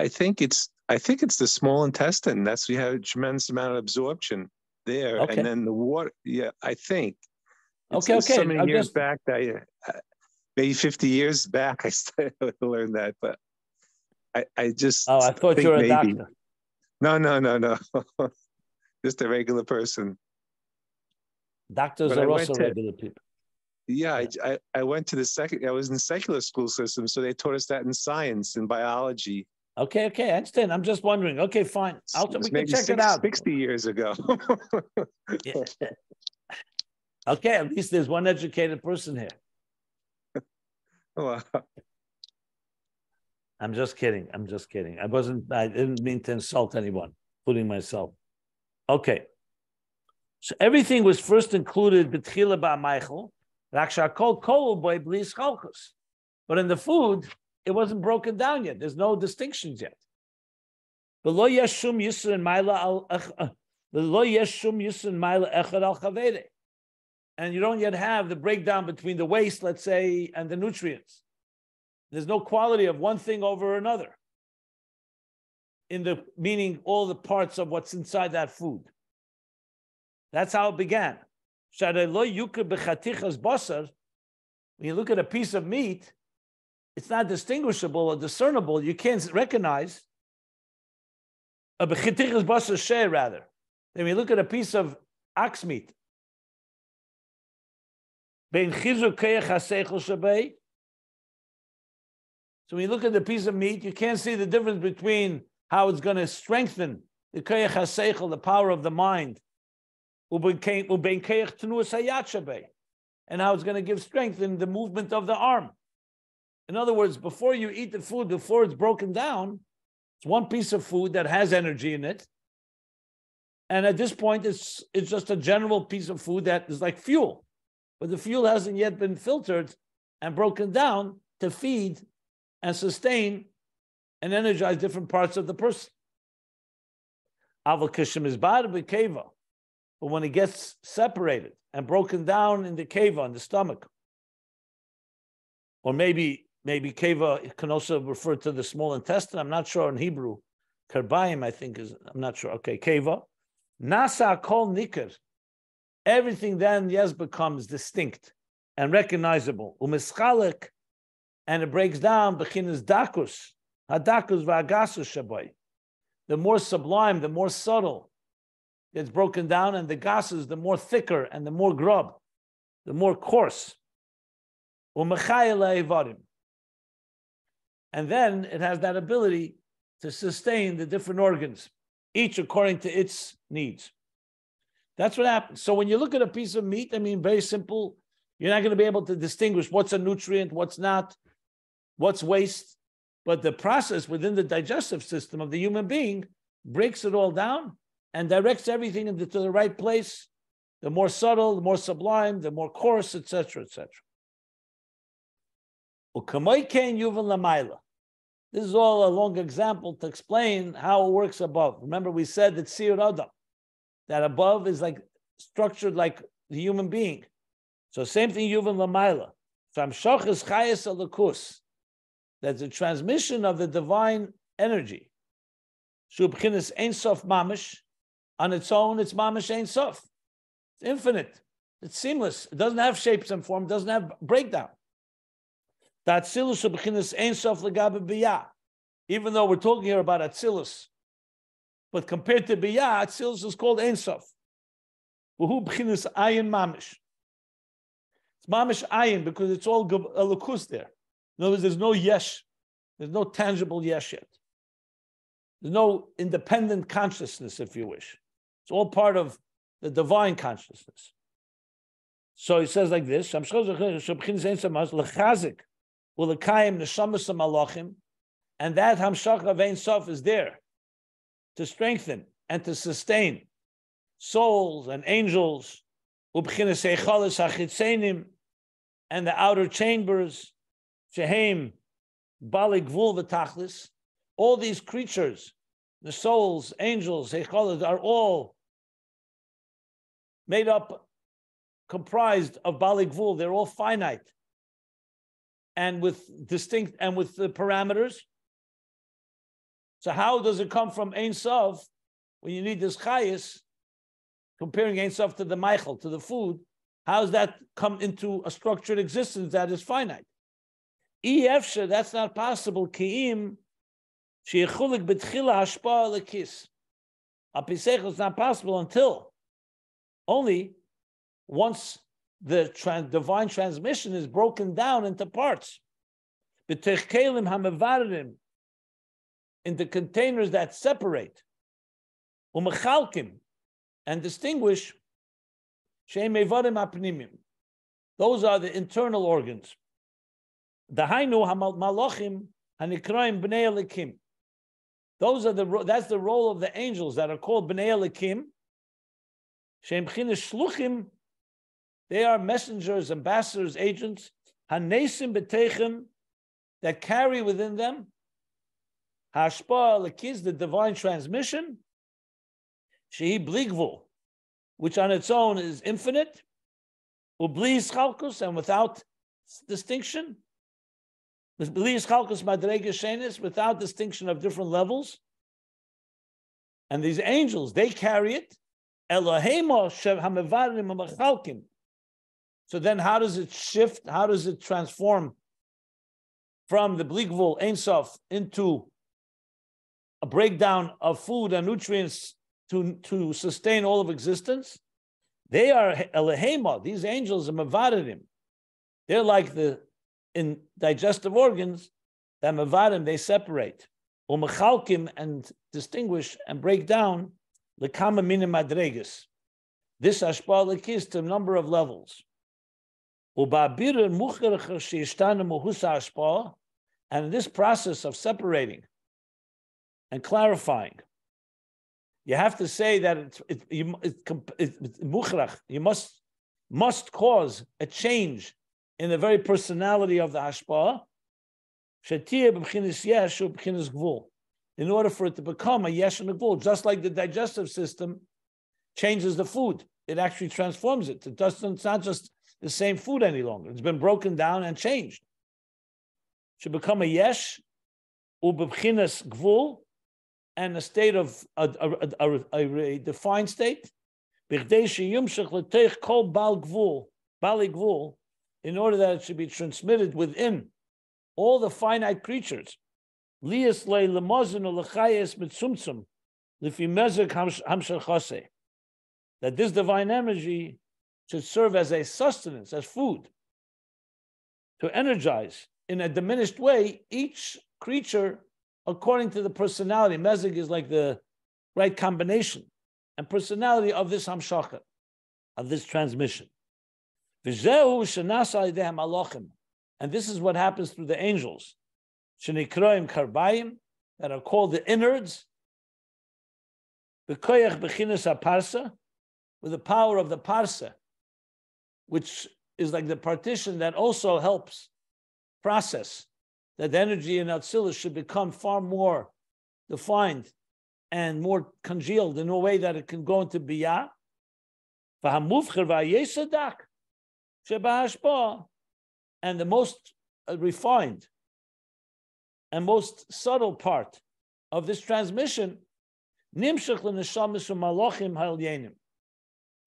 Speaker 4: think it's the small intestine. That's you have a tremendous amount of absorption there,
Speaker 1: Okay.
Speaker 4: And then the water. Yeah, I think.
Speaker 1: Okay.
Speaker 4: So many years back, maybe 50 years back, I started to learn that, but I just.
Speaker 1: Oh, I thought you were a doctor.
Speaker 4: No. Just a regular person.
Speaker 1: Doctors are also regular people.
Speaker 4: Yeah, I went to I was in the secular school system, so they taught us that in science and biology.
Speaker 1: Okay, I understand. I'm just wondering. Okay, fine. We can check it out.
Speaker 4: 60 years ago.
Speaker 1: Yeah. Okay, at least there's one educated person here.
Speaker 4: Wow.
Speaker 1: I'm just kidding. I didn't mean to insult anyone, including myself. Okay. So everything was first included b'tchila ba'maychel, rakshakol kol boy b'li schalchus. But in the food, it wasn't broken down yet. There's no distinctions yet. V'lo yeshum yisrin ma'ila echad al chavere. And you don't yet have the breakdown between the waste, let's say, and the nutrients. There's no quality of one thing over another. Meaning all the parts of what's inside that food. That's how it began. When you look at a piece of meat, it's not distinguishable or discernible. You can't recognize rather. Then when you look at a piece of ox meat, so when you look at the piece of meat, you can't see the difference between how it's going to strengthen the koyach haseichel, the power of the mind, and how it's going to give strength in the movement of the arm. In other words, before you eat the food, before it's broken down, it's one piece of food that has energy in it. And at this point, it's just a general piece of food that is like fuel. But the fuel hasn't yet been filtered and broken down to feed and sustain and energize different parts of the person. But when it gets separated and broken down in the keva, in the stomach, or maybe keva can also refer to the small intestine. I'm not sure in Hebrew. Karbayim, I think is, I'm not sure. Okay, keva. Nasa kol nikr. Everything then, yes, becomes distinct and recognizable. Umischalek, and it breaks down, bechinas dakus, hadakus v'agasus shabai. The more sublime, the more subtle, it's broken down, and the gases, the more thicker and the more grub, the more coarse. And then it has that ability to sustain the different organs, each according to its needs. That's what happens. So when you look at a piece of meat, I mean, very simple, you're not going to be able to distinguish what's a nutrient, what's not, what's waste. But the process within the digestive system of the human being breaks it all down and directs everything into the right place, the more subtle, the more sublime, the more coarse, etc., etc. This is all a long example to explain how it works above. Remember, we said that Sir Adam, that above is like structured like the human being. So same thing, Yuvan Lamaila. From Shachas Chayas Alakus, that's a transmission of the divine energy. Shubchinis Ein Sof Mamish, on its own, it's Mamish Ein Sof. It's infinite. It's seamless. It doesn't have shapes and form, doesn't have breakdown. Atzilus Shubchinis Ein Sof Legabe Biyah. Even though we're talking here about Atzilus, but compared to Biyah, Atzilus is called Ein Sof. Who Bchinis Ayin Mamish. It's Mamish Ayin because it's all Elokus there. In other words, there's no yesh. There's no tangible yesh yet. There's no independent consciousness, if you wish. It's all part of the divine consciousness. So he says like this, and that Hamshach of Ein Sof is there to strengthen and to sustain souls and angels, and the outer chambers, Shehem, Bali Gvul v'Tachlis, all these creatures, the souls, angels, Heichalas, are all made up, comprised of Bali Gvul. They're all finite and with distinct and with the parameters. So how does it come from Ein Sof when you need this chayis? Comparing Ein Sof to the Michael, to the food, how does that come into a structured existence that is finite? Efsha, that's not possible. Ki'im sheyechulik betchila hashpa lekis. Apisech is not possible until only once the divine transmission is broken down into parts. B'techkelim hamevarim, into containers that separate. Umechalkim, and distinguish. Sheim mevarim apnimim. Those are the internal organs. Dahainu hamalachim hanikraim bnei elikim. That's the role of the angels that are called bnei elikim. Sheim chinish shluchim. They are messengers, ambassadors, agents. Hanesim betechem, that carry within them hashpa lekis, the divine transmission. Shehi bligvul, which on its own is infinite. Ubli chalkus, and without distinction. Without distinction of different levels. And these angels, they carry it. So then how does it shift? How does it transform from the Bligvul Ein Sof into a breakdown of food and nutrients to sustain all of existence? They are Elahema, these angels are Mavadim. They're like in digestive organs, that Mavadim, they separate. Umechalkim, and distinguish and break down Lekama Minim Madregas. This Ashpa Lekis to a number of levels. And in this process of separating and clarifying, you have to say that you must cause a change in the very personality of the hashpah, in order for it to become a yesh and a gvul, just like the digestive system changes the food. It actually transforms it. It's not just the same food any longer. It's been broken down and changed. It should become a yesh, ubebchinas gvul, and a state of a defined state. B'chdei sheyumshech l'teich kol bal gvul, bali gvul, in order that it should be transmitted within all the finite creatures. Lias le lemozin or lechayes mitzumtzum, lifi mezek hamshel chase. That this divine energy should serve as a sustenance, as food, to energize in a diminished way each creature according to the personality. Mezeg is like the right combination and personality of this hamshacha, of this transmission. And this is what happens through the angels, shenikroim karbayim, that are called the innards, b'koyach b'chinas aparsa, with the power of the parsa, which is like the partition that also helps process that the energy in Atzilus should become far more defined and more congealed in a way that it can go into Biyah. And the most refined and most subtle part of this transmission,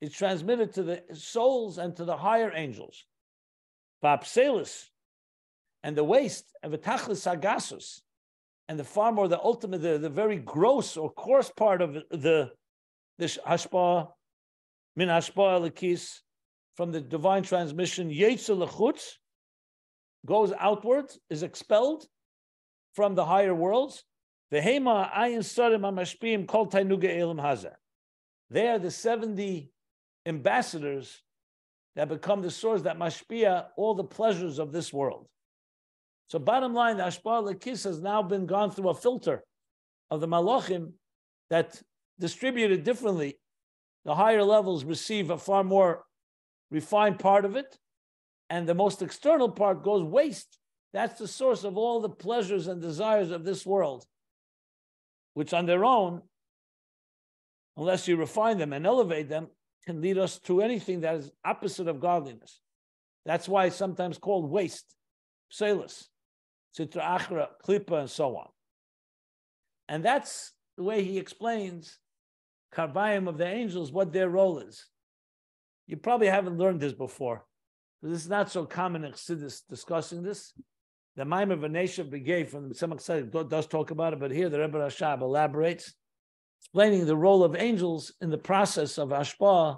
Speaker 1: it's transmitted to the souls and to the higher angels. And the waste, and the tachlis hagasus, and the far more, the ultimate, the very gross or coarse part of the hashpah, min hashpah lekis, from the divine transmission, yetzel lechutz, goes outward, is expelled from the higher worlds. Vehema ayin sarim hamashpim kol tainuga elam haza. They are the 70 ambassadors that become the source that mashpia all the pleasures of this world. So bottom line, the Hashpah Lekis has now been gone through a filter of the Malachim that distributed differently. The higher levels receive a far more refined part of it, and the most external part goes waste. That's the source of all the pleasures and desires of this world, which on their own, unless you refine them and elevate them, can lead us to anything that is opposite of godliness. That's why it's sometimes called waste, pselis, sitra achra, klipa, and so on. And that's the way he explains karbayim of the angels, what their role is. You probably haven't learned this before. This is not so common in Chassidus discussing this. The Maimon Vanesha Begay from the Tzemach Tzedek does talk about it, but here the Rebbe Rashab elaborates, explaining the role of angels in the process of Hashpah,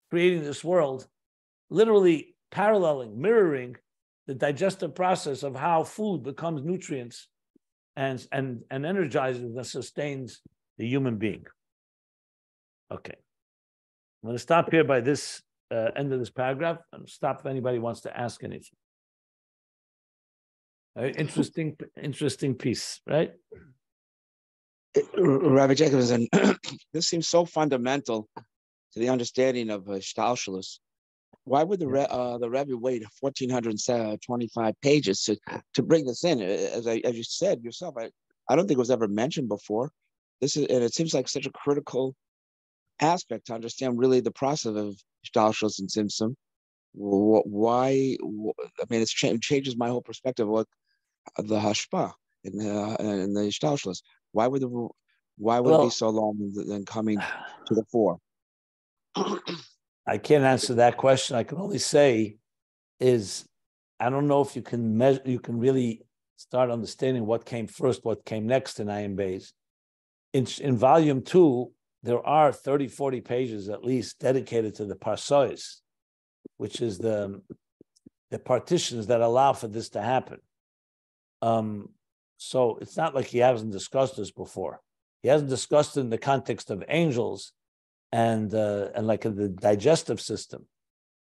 Speaker 1: creating this world, literally paralleling, mirroring the digestive process of how food becomes nutrients and energizes and sustains the human being. Okay. I'm going to stop here by this end of this paragraph and stop if anybody wants to ask anything. Interesting piece, right?
Speaker 5: Rabbi Jacobson, this seems so fundamental to the understanding of Shtalshalus. Why would the Rebbe wait 1,425 pages to bring this in? As you said yourself, I don't think it was ever mentioned before. And it seems like such a critical aspect to understand really the process of Shtalshalus and Tzimtzum. Why? I mean, it changes my whole perspective of what the Hashpah in the Shtalshalus. Why would it be so long than coming to the fore?
Speaker 1: I can't answer that question. I can only say is I don't know if you can measure. You can really start understanding what came first, what came next in Ayin Beis. In volume 2, there are 30, 40 pages at least dedicated to the parsois, which is the partitions that allow for this to happen. So it's not like he hasn't discussed this before. He hasn't discussed it in the context of angels and like the digestive system.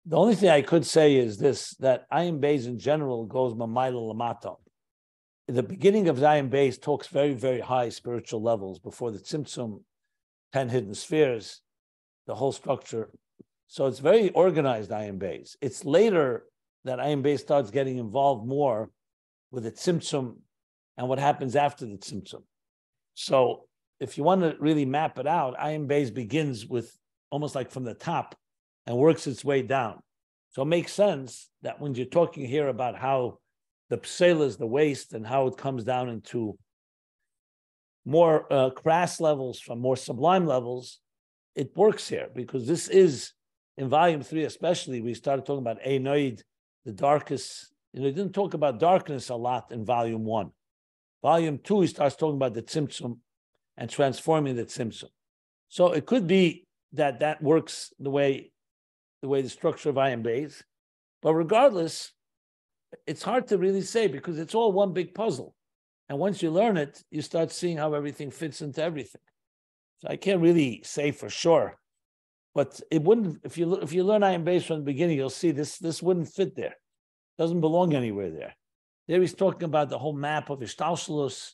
Speaker 1: The only thing I could say is this, that Ayin Beis in general goes mamayla lamato. The beginning of Ayin Beis talks very, very high spiritual levels before the Tzimtzum, 10 hidden spheres, the whole structure. So it's very organized, Ayin Beis. It's later that Ayin Beis starts getting involved more with the Tzimtzum and what happens after the Tzimtzum. So if you want to really map it out, Ayin Beis begins with almost like from the top and works its way down. So it makes sense that when you're talking here about how the pseil is the waste and how it comes down into more crass levels from more sublime levels, it works here because this is, in volume 3 especially, we started talking about Einoid, the darkest. He didn't talk about darkness a lot in volume 1. Volume 2, he starts talking about the tzimtzum and transforming the tzimtzum. So it could be that that works the way the structure of Ayin Beis. But regardless, it's hard to really say because it's all one big puzzle. And once you learn it, you start seeing how everything fits into everything. So I can't really say for sure. But it wouldn't, if you learn Ayin Beis from the beginning, you'll see this wouldn't fit there. It doesn't belong anywhere there. There he's talking about the whole map of Ishtalshalos,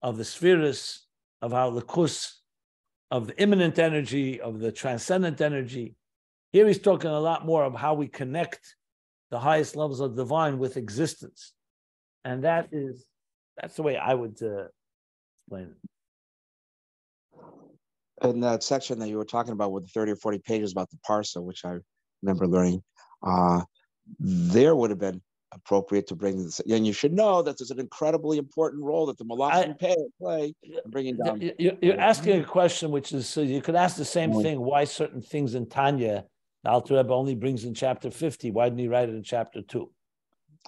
Speaker 1: of the spheres, of how Likus, of the immanent energy, of the transcendent energy. Here he's talking a lot more of how we connect the highest levels of divine with existence. And that's the way I would explain it.
Speaker 5: In that section that you were talking about with the 30 or 40 pages about the parsa, which I remember learning, there would have been appropriate to bring this. And you should know that there's an incredibly important role that the Malachim play in bringing down.
Speaker 1: You're asking a question, which is, so you could ask the same thing, why certain things in Tanya, the Alter Rebbe only brings in chapter 50. Why didn't he write it in chapter 2?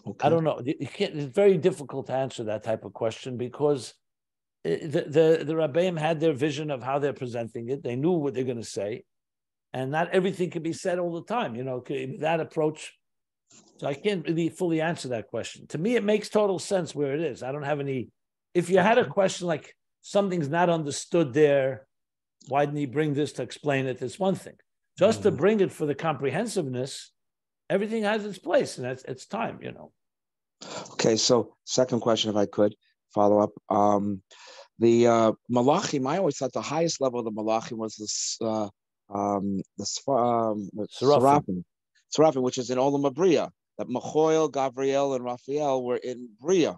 Speaker 1: Okay. I don't know. You can't, it's very difficult to answer that type of question because the Rabbeim had their vision of how they're presenting it. They knew what they're going to say. And not everything can be said all the time, that approach. So I can't really fully answer that question. To me, it makes total sense where it is. I don't have any. If you had a question like something's not understood there, why didn't he bring this to explain it? It's one thing. Just to bring it for the comprehensiveness, everything has its place, and it's time,
Speaker 5: Okay, so second question, if I could follow up. The Malachim, I always thought the highest level of the Malachim was the Seraphim, which is in Olam Abriya. That Mechoel, Gabriel, and Raphael were in Bria.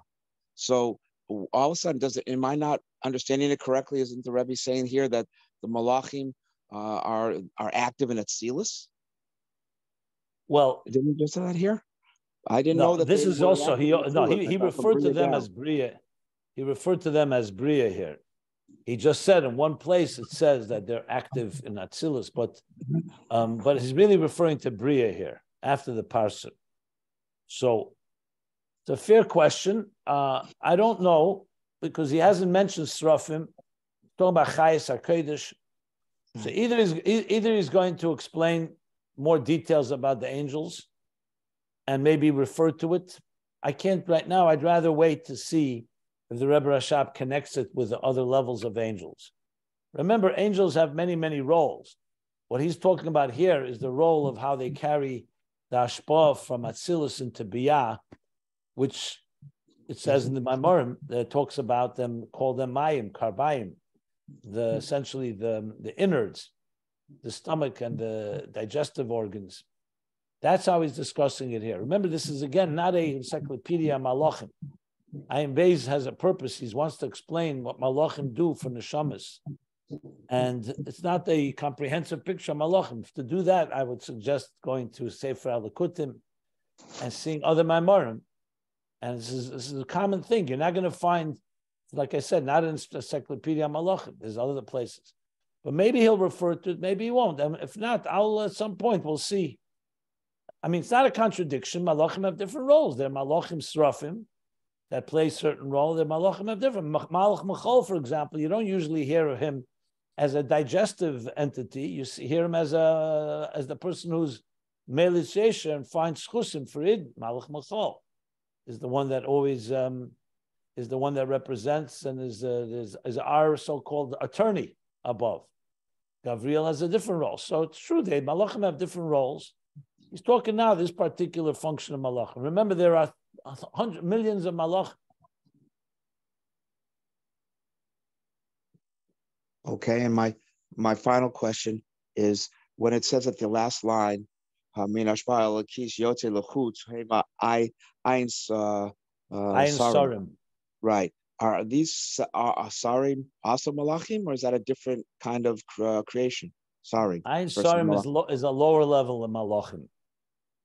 Speaker 5: So all of a sudden, am I not understanding it correctly? Isn't the Rebbe saying here that the Malachim are active in Atzilus?
Speaker 1: Well,
Speaker 5: didn't you just say that here? I didn't know that.
Speaker 1: This is also he referred to them as Bria. He referred to them as Bria here. He just said in one place it says that they're active in Atzilus, but he's really referring to Bria here after the Parsa. So it's a fair question. I don't know because he hasn't mentioned Srafim. He's talking about Chayes HaKodesh. So either he's going to explain more details about the angels and maybe refer to it. I can't right now. I'd rather wait to see if the Rebbe Rashab connects it with the other levels of angels. Remember, angels have many, many roles. What he's talking about here is the role of how they carry the Ashpah from Atzilus into Biyah, which it says in the Maimarim that talks about them, call them Mayim, Karbayim, essentially the innards, the stomach and the digestive organs. That's how he's discussing it here. Remember, this is again not a encyclopedia Malachim. Ayin Beis has a purpose. He wants to explain what Malachim do for neshamas. And it's not a comprehensive picture of Malachim. To do that, I would suggest going to Sefer Al-Likutim and seeing other Maimarim. And this is a common thing. You're not going to find, like I said, not in Encyclopedia Malachim. There's other places. But maybe he'll refer to it, maybe he won't. And if not, at some point, we'll see. I mean, it's not a contradiction. Malachim have different roles. They're Malachim Srafim that play certain role. They're Malachim have different. Malach Mechol, for example, you don't usually hear of him as a digestive entity. You hear him as the person who's Melis Yesher and finds Chusim for Id. Malach Mechol is the one that always is the one that represents and is our so-called attorney above. Gabriel has a different role. So it's true, Malachim have different roles. He's talking now this particular function of Malachim. Remember, there are millions of Malachim.
Speaker 5: Okay, and my final question is when it says at the last line, Ayin Sarim. Right. Are these Sarim also Malachim, or is that a different kind of creation? Sorry.
Speaker 1: Ayin Sarim is a lower level of Malachim.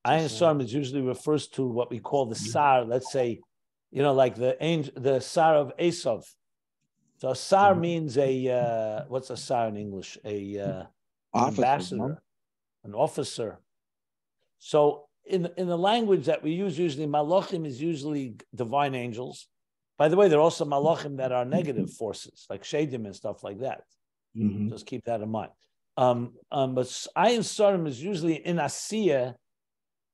Speaker 1: Ayin Sarim is usually refers to what we call the Sar, let's say, like the Sar of Esav. So a Sar means what's a Sar in English? An ambassador, an officer. So in the language that we use usually, Malachim is usually divine angels. By the way, there are also Malachim that are negative forces, like Shadim and stuff like that. Mm-hmm. Just keep that in mind. But Ayin Sarim is usually in Asiya.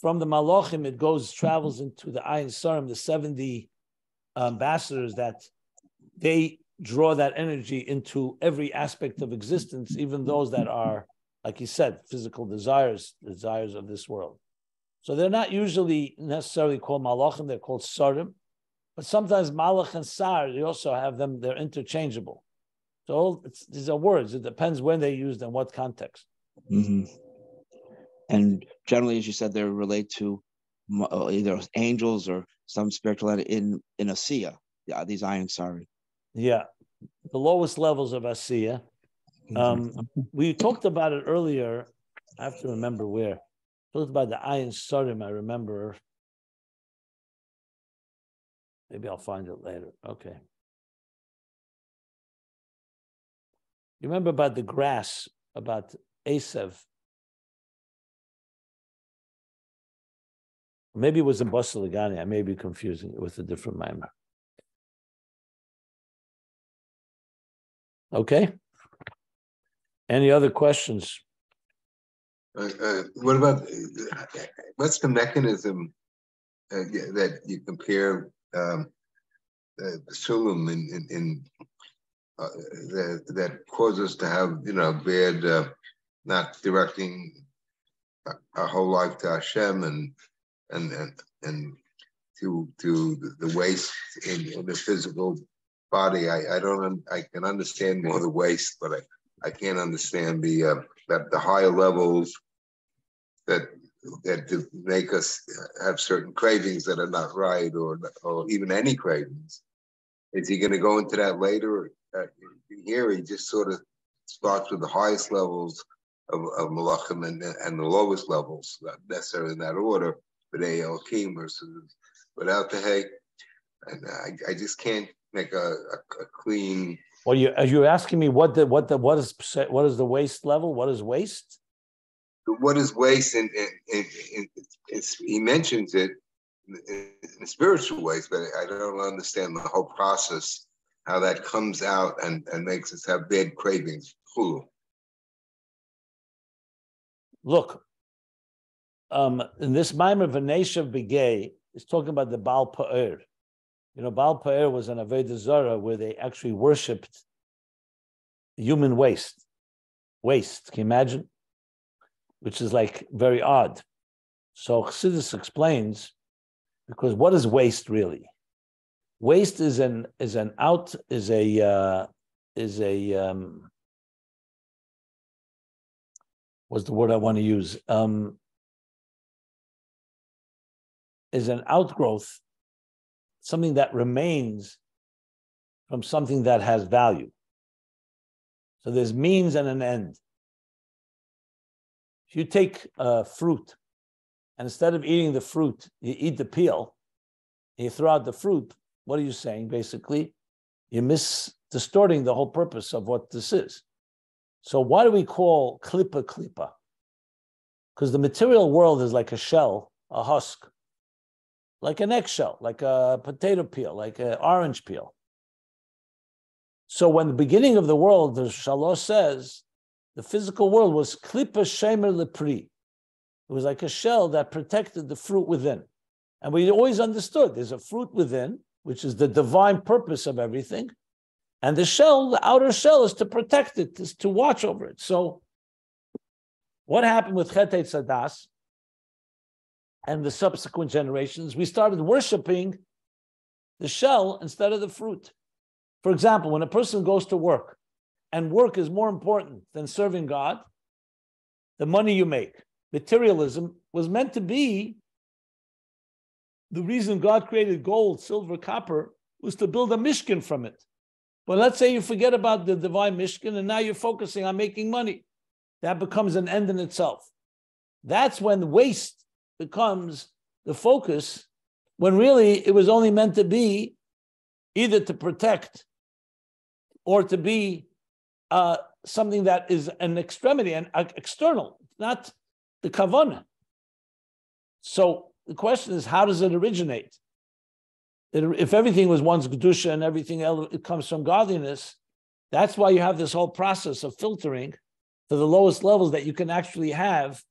Speaker 1: From the Malachim, it travels into the Ayin Sarim, the 70 ambassadors that they draw that energy into every aspect of existence, even those that are, like you said, physical desires of this world. So they're not usually necessarily called Malachim, they're called Sarim. But sometimes Malach and Sar, you also have them, they're interchangeable. So these are words. It depends when they're used and what context.
Speaker 5: Mm-hmm. And generally, as you said, they relate to either angels or some spirituality in Asiya. Yeah, these Ayin Sarim.
Speaker 1: Yeah, the lowest levels of Asiya. We talked about it earlier. I have to remember where. We talked about the Ayin Sarim. I remember. Maybe I'll find it later. Okay. You remember about the grass, about Esav? Maybe it was in Basaligani. I may be confusing it with a different mimer. Okay. Any other questions?
Speaker 3: What about what's the mechanism that you compare the sulam that causes to have bad not directing our whole life to Hashem and to the waste in the physical body. I can understand more the waste, but I can't understand that the higher levels that make us have certain cravings that are not right, or even any cravings. Is he going to go into that later? Here he just sort of starts with the highest levels of Malachim and the lowest levels, not necessarily in that order, but Elohim versus without the Hay. And I just can't make a clean.
Speaker 1: Well, are you asking me what is the waste level? What is waste?
Speaker 3: What is waste? And he mentions it in spiritual ways, but I don't understand the whole process, how that comes out and makes us have bad cravings.
Speaker 1: Look, in this Maimer V'Neshav Begay is talking about the Baal Pa'er. Baal Pa'er was an Avodah Zarah where they actually worshipped human waste. Waste, can you imagine? Which is like very odd. So Chassidus explains, because what is waste really? Waste is what's the word I want to use? Is an outgrowth, something that remains from something that has value. So there's means and an end. If you take fruit, and instead of eating the fruit, you eat the peel, and you throw out the fruit, what are you saying? Basically, you're distorting the whole purpose of what this is. So why do we call klipa? Because the material world is like a shell, a husk, like an eggshell, like a potato peel, like an orange peel. So when the beginning of the world, the Shalosh says, the physical world was klipa shemer lepri. It was like a shell that protected the fruit within. And we always understood there's a fruit within, which is the divine purpose of everything. And the shell, the outer shell, is to protect it, is to watch over it. So what happened with Chet Sadas and the subsequent generations? We started worshiping the shell instead of the fruit. For example, when a person goes to work, and work is more important than serving God, the money you make, materialism was meant to be the reason God created gold, silver, copper, was to build a mishkan from it. But let's say you forget about the divine mishkan and now you're focusing on making money. that becomes an end in itself. That's when waste becomes the focus, when really it was only meant to be either to protect or to be something that is an extremity and external, not the kavanah. So the question is, how does it originate? If everything was one's kedusha and everything else, it comes from godliness, that's why you have this whole process of filtering to the lowest levels, that you can actually have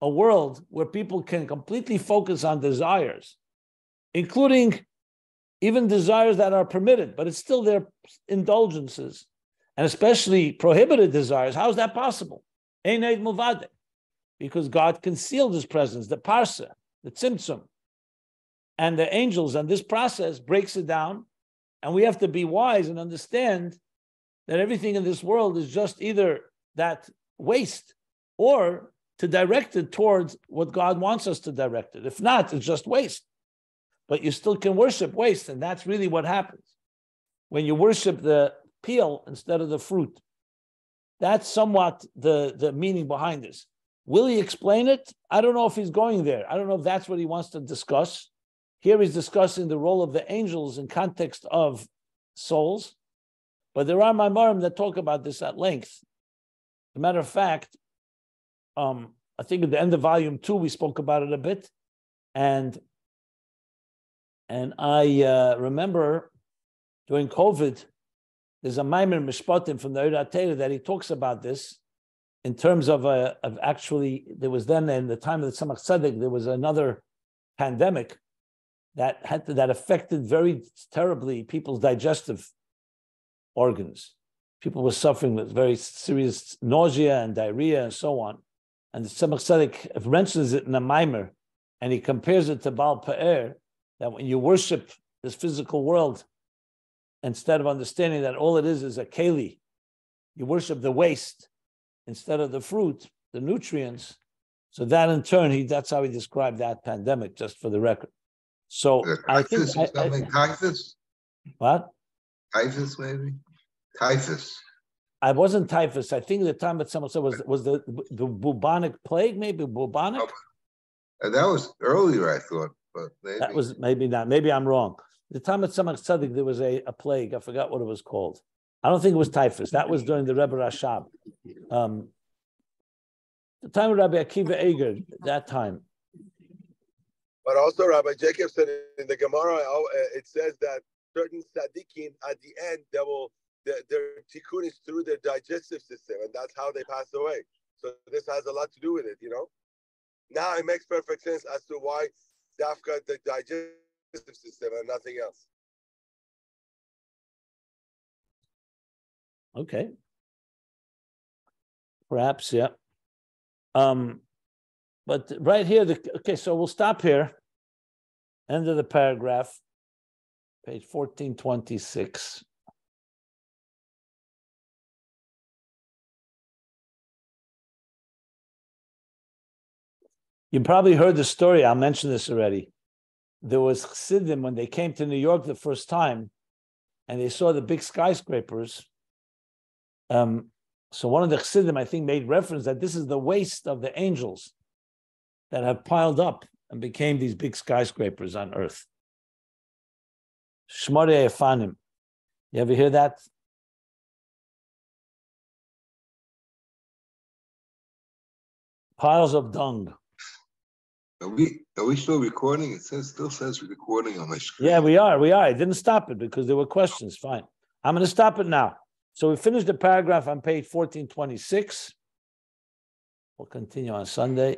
Speaker 1: a world where people can completely focus on desires, including even desires that are permitted, but it's still their indulgences, and especially prohibited desires. How is that possible? Einaid Muvade. Because God concealed his presence, the parsa, the tzimtzum, and the angels, and this process breaks it down, and we have to be wise and understand that everything in this world is just either that waste or to direct it towards what God wants us to direct it. If not, it's just waste. But you still can worship waste, and that's really what happens when you worship the peel instead of the fruit. That's somewhat the meaning behind this. Will he explain it? I don't know if he's going there. I don't know if that's what he wants to discuss. Here he's discussing the role of the angels in context of souls, but there are Maimarim that talk about this at length. As a matter of fact, I think at the end of volume 2, we spoke about it a bit, and I remember during COVID, there's a Maimir Mishpatim from the Eira Teira that he talks about this in terms of actually, there was then in the time of the Tzemach Tzedek, there was another pandemic that affected very terribly people's digestive organs. People were suffering with very serious nausea and diarrhea and so on. And the Tzemach Tzedek mentions it in a Maimer, and he compares it to Baal Pa'er, that when you worship this physical world, instead of understanding that all it is a keli, you worship the waste instead of the fruit, the nutrients. So that in turn, that's how he described that pandemic, just for the record. So I think
Speaker 3: typhus.
Speaker 1: What?
Speaker 3: Typhus, maybe. Typhus.
Speaker 1: I wasn't typhus. I think the time that someone said was the bubonic plague, maybe bubonic.
Speaker 3: Oh, that was earlier, I thought, but maybe
Speaker 1: that was maybe not. Maybe I'm wrong. The time at Tzemach Tzedek, there was a plague. I forgot what it was called. I don't think it was typhus. That was during the Rebbe Rashab. The time of Rabbi Akiva Eger, that time.
Speaker 6: But also, Rabbi Jacob said in the Gemara, it says that certain tzaddikim at the end, their tikkun is through their digestive system, and that's how they pass away. So this has a lot to do with it, you know. Now it makes perfect sense as to why Dafka the digestive system and nothing else.
Speaker 1: Okay. Perhaps, yeah. But right here, okay, so we'll stop here. End of the paragraph, page 1426. You probably heard the story. I'll mention this already. There was Chassidim when they came to New York the first time, and they saw the big skyscrapers. So one of the Chassidim, I think, made reference that this is the waste of the angels that have piled up and became these big skyscrapers on earth. Shmorei Efanim. You ever hear that? Piles of dung.
Speaker 3: Are we still recording? It still says recording on my screen.
Speaker 1: Yeah, we are. I didn't stop it because there were questions. Fine. I'm going to stop it now. So we finished the paragraph on page 1426. We'll continue on Sunday.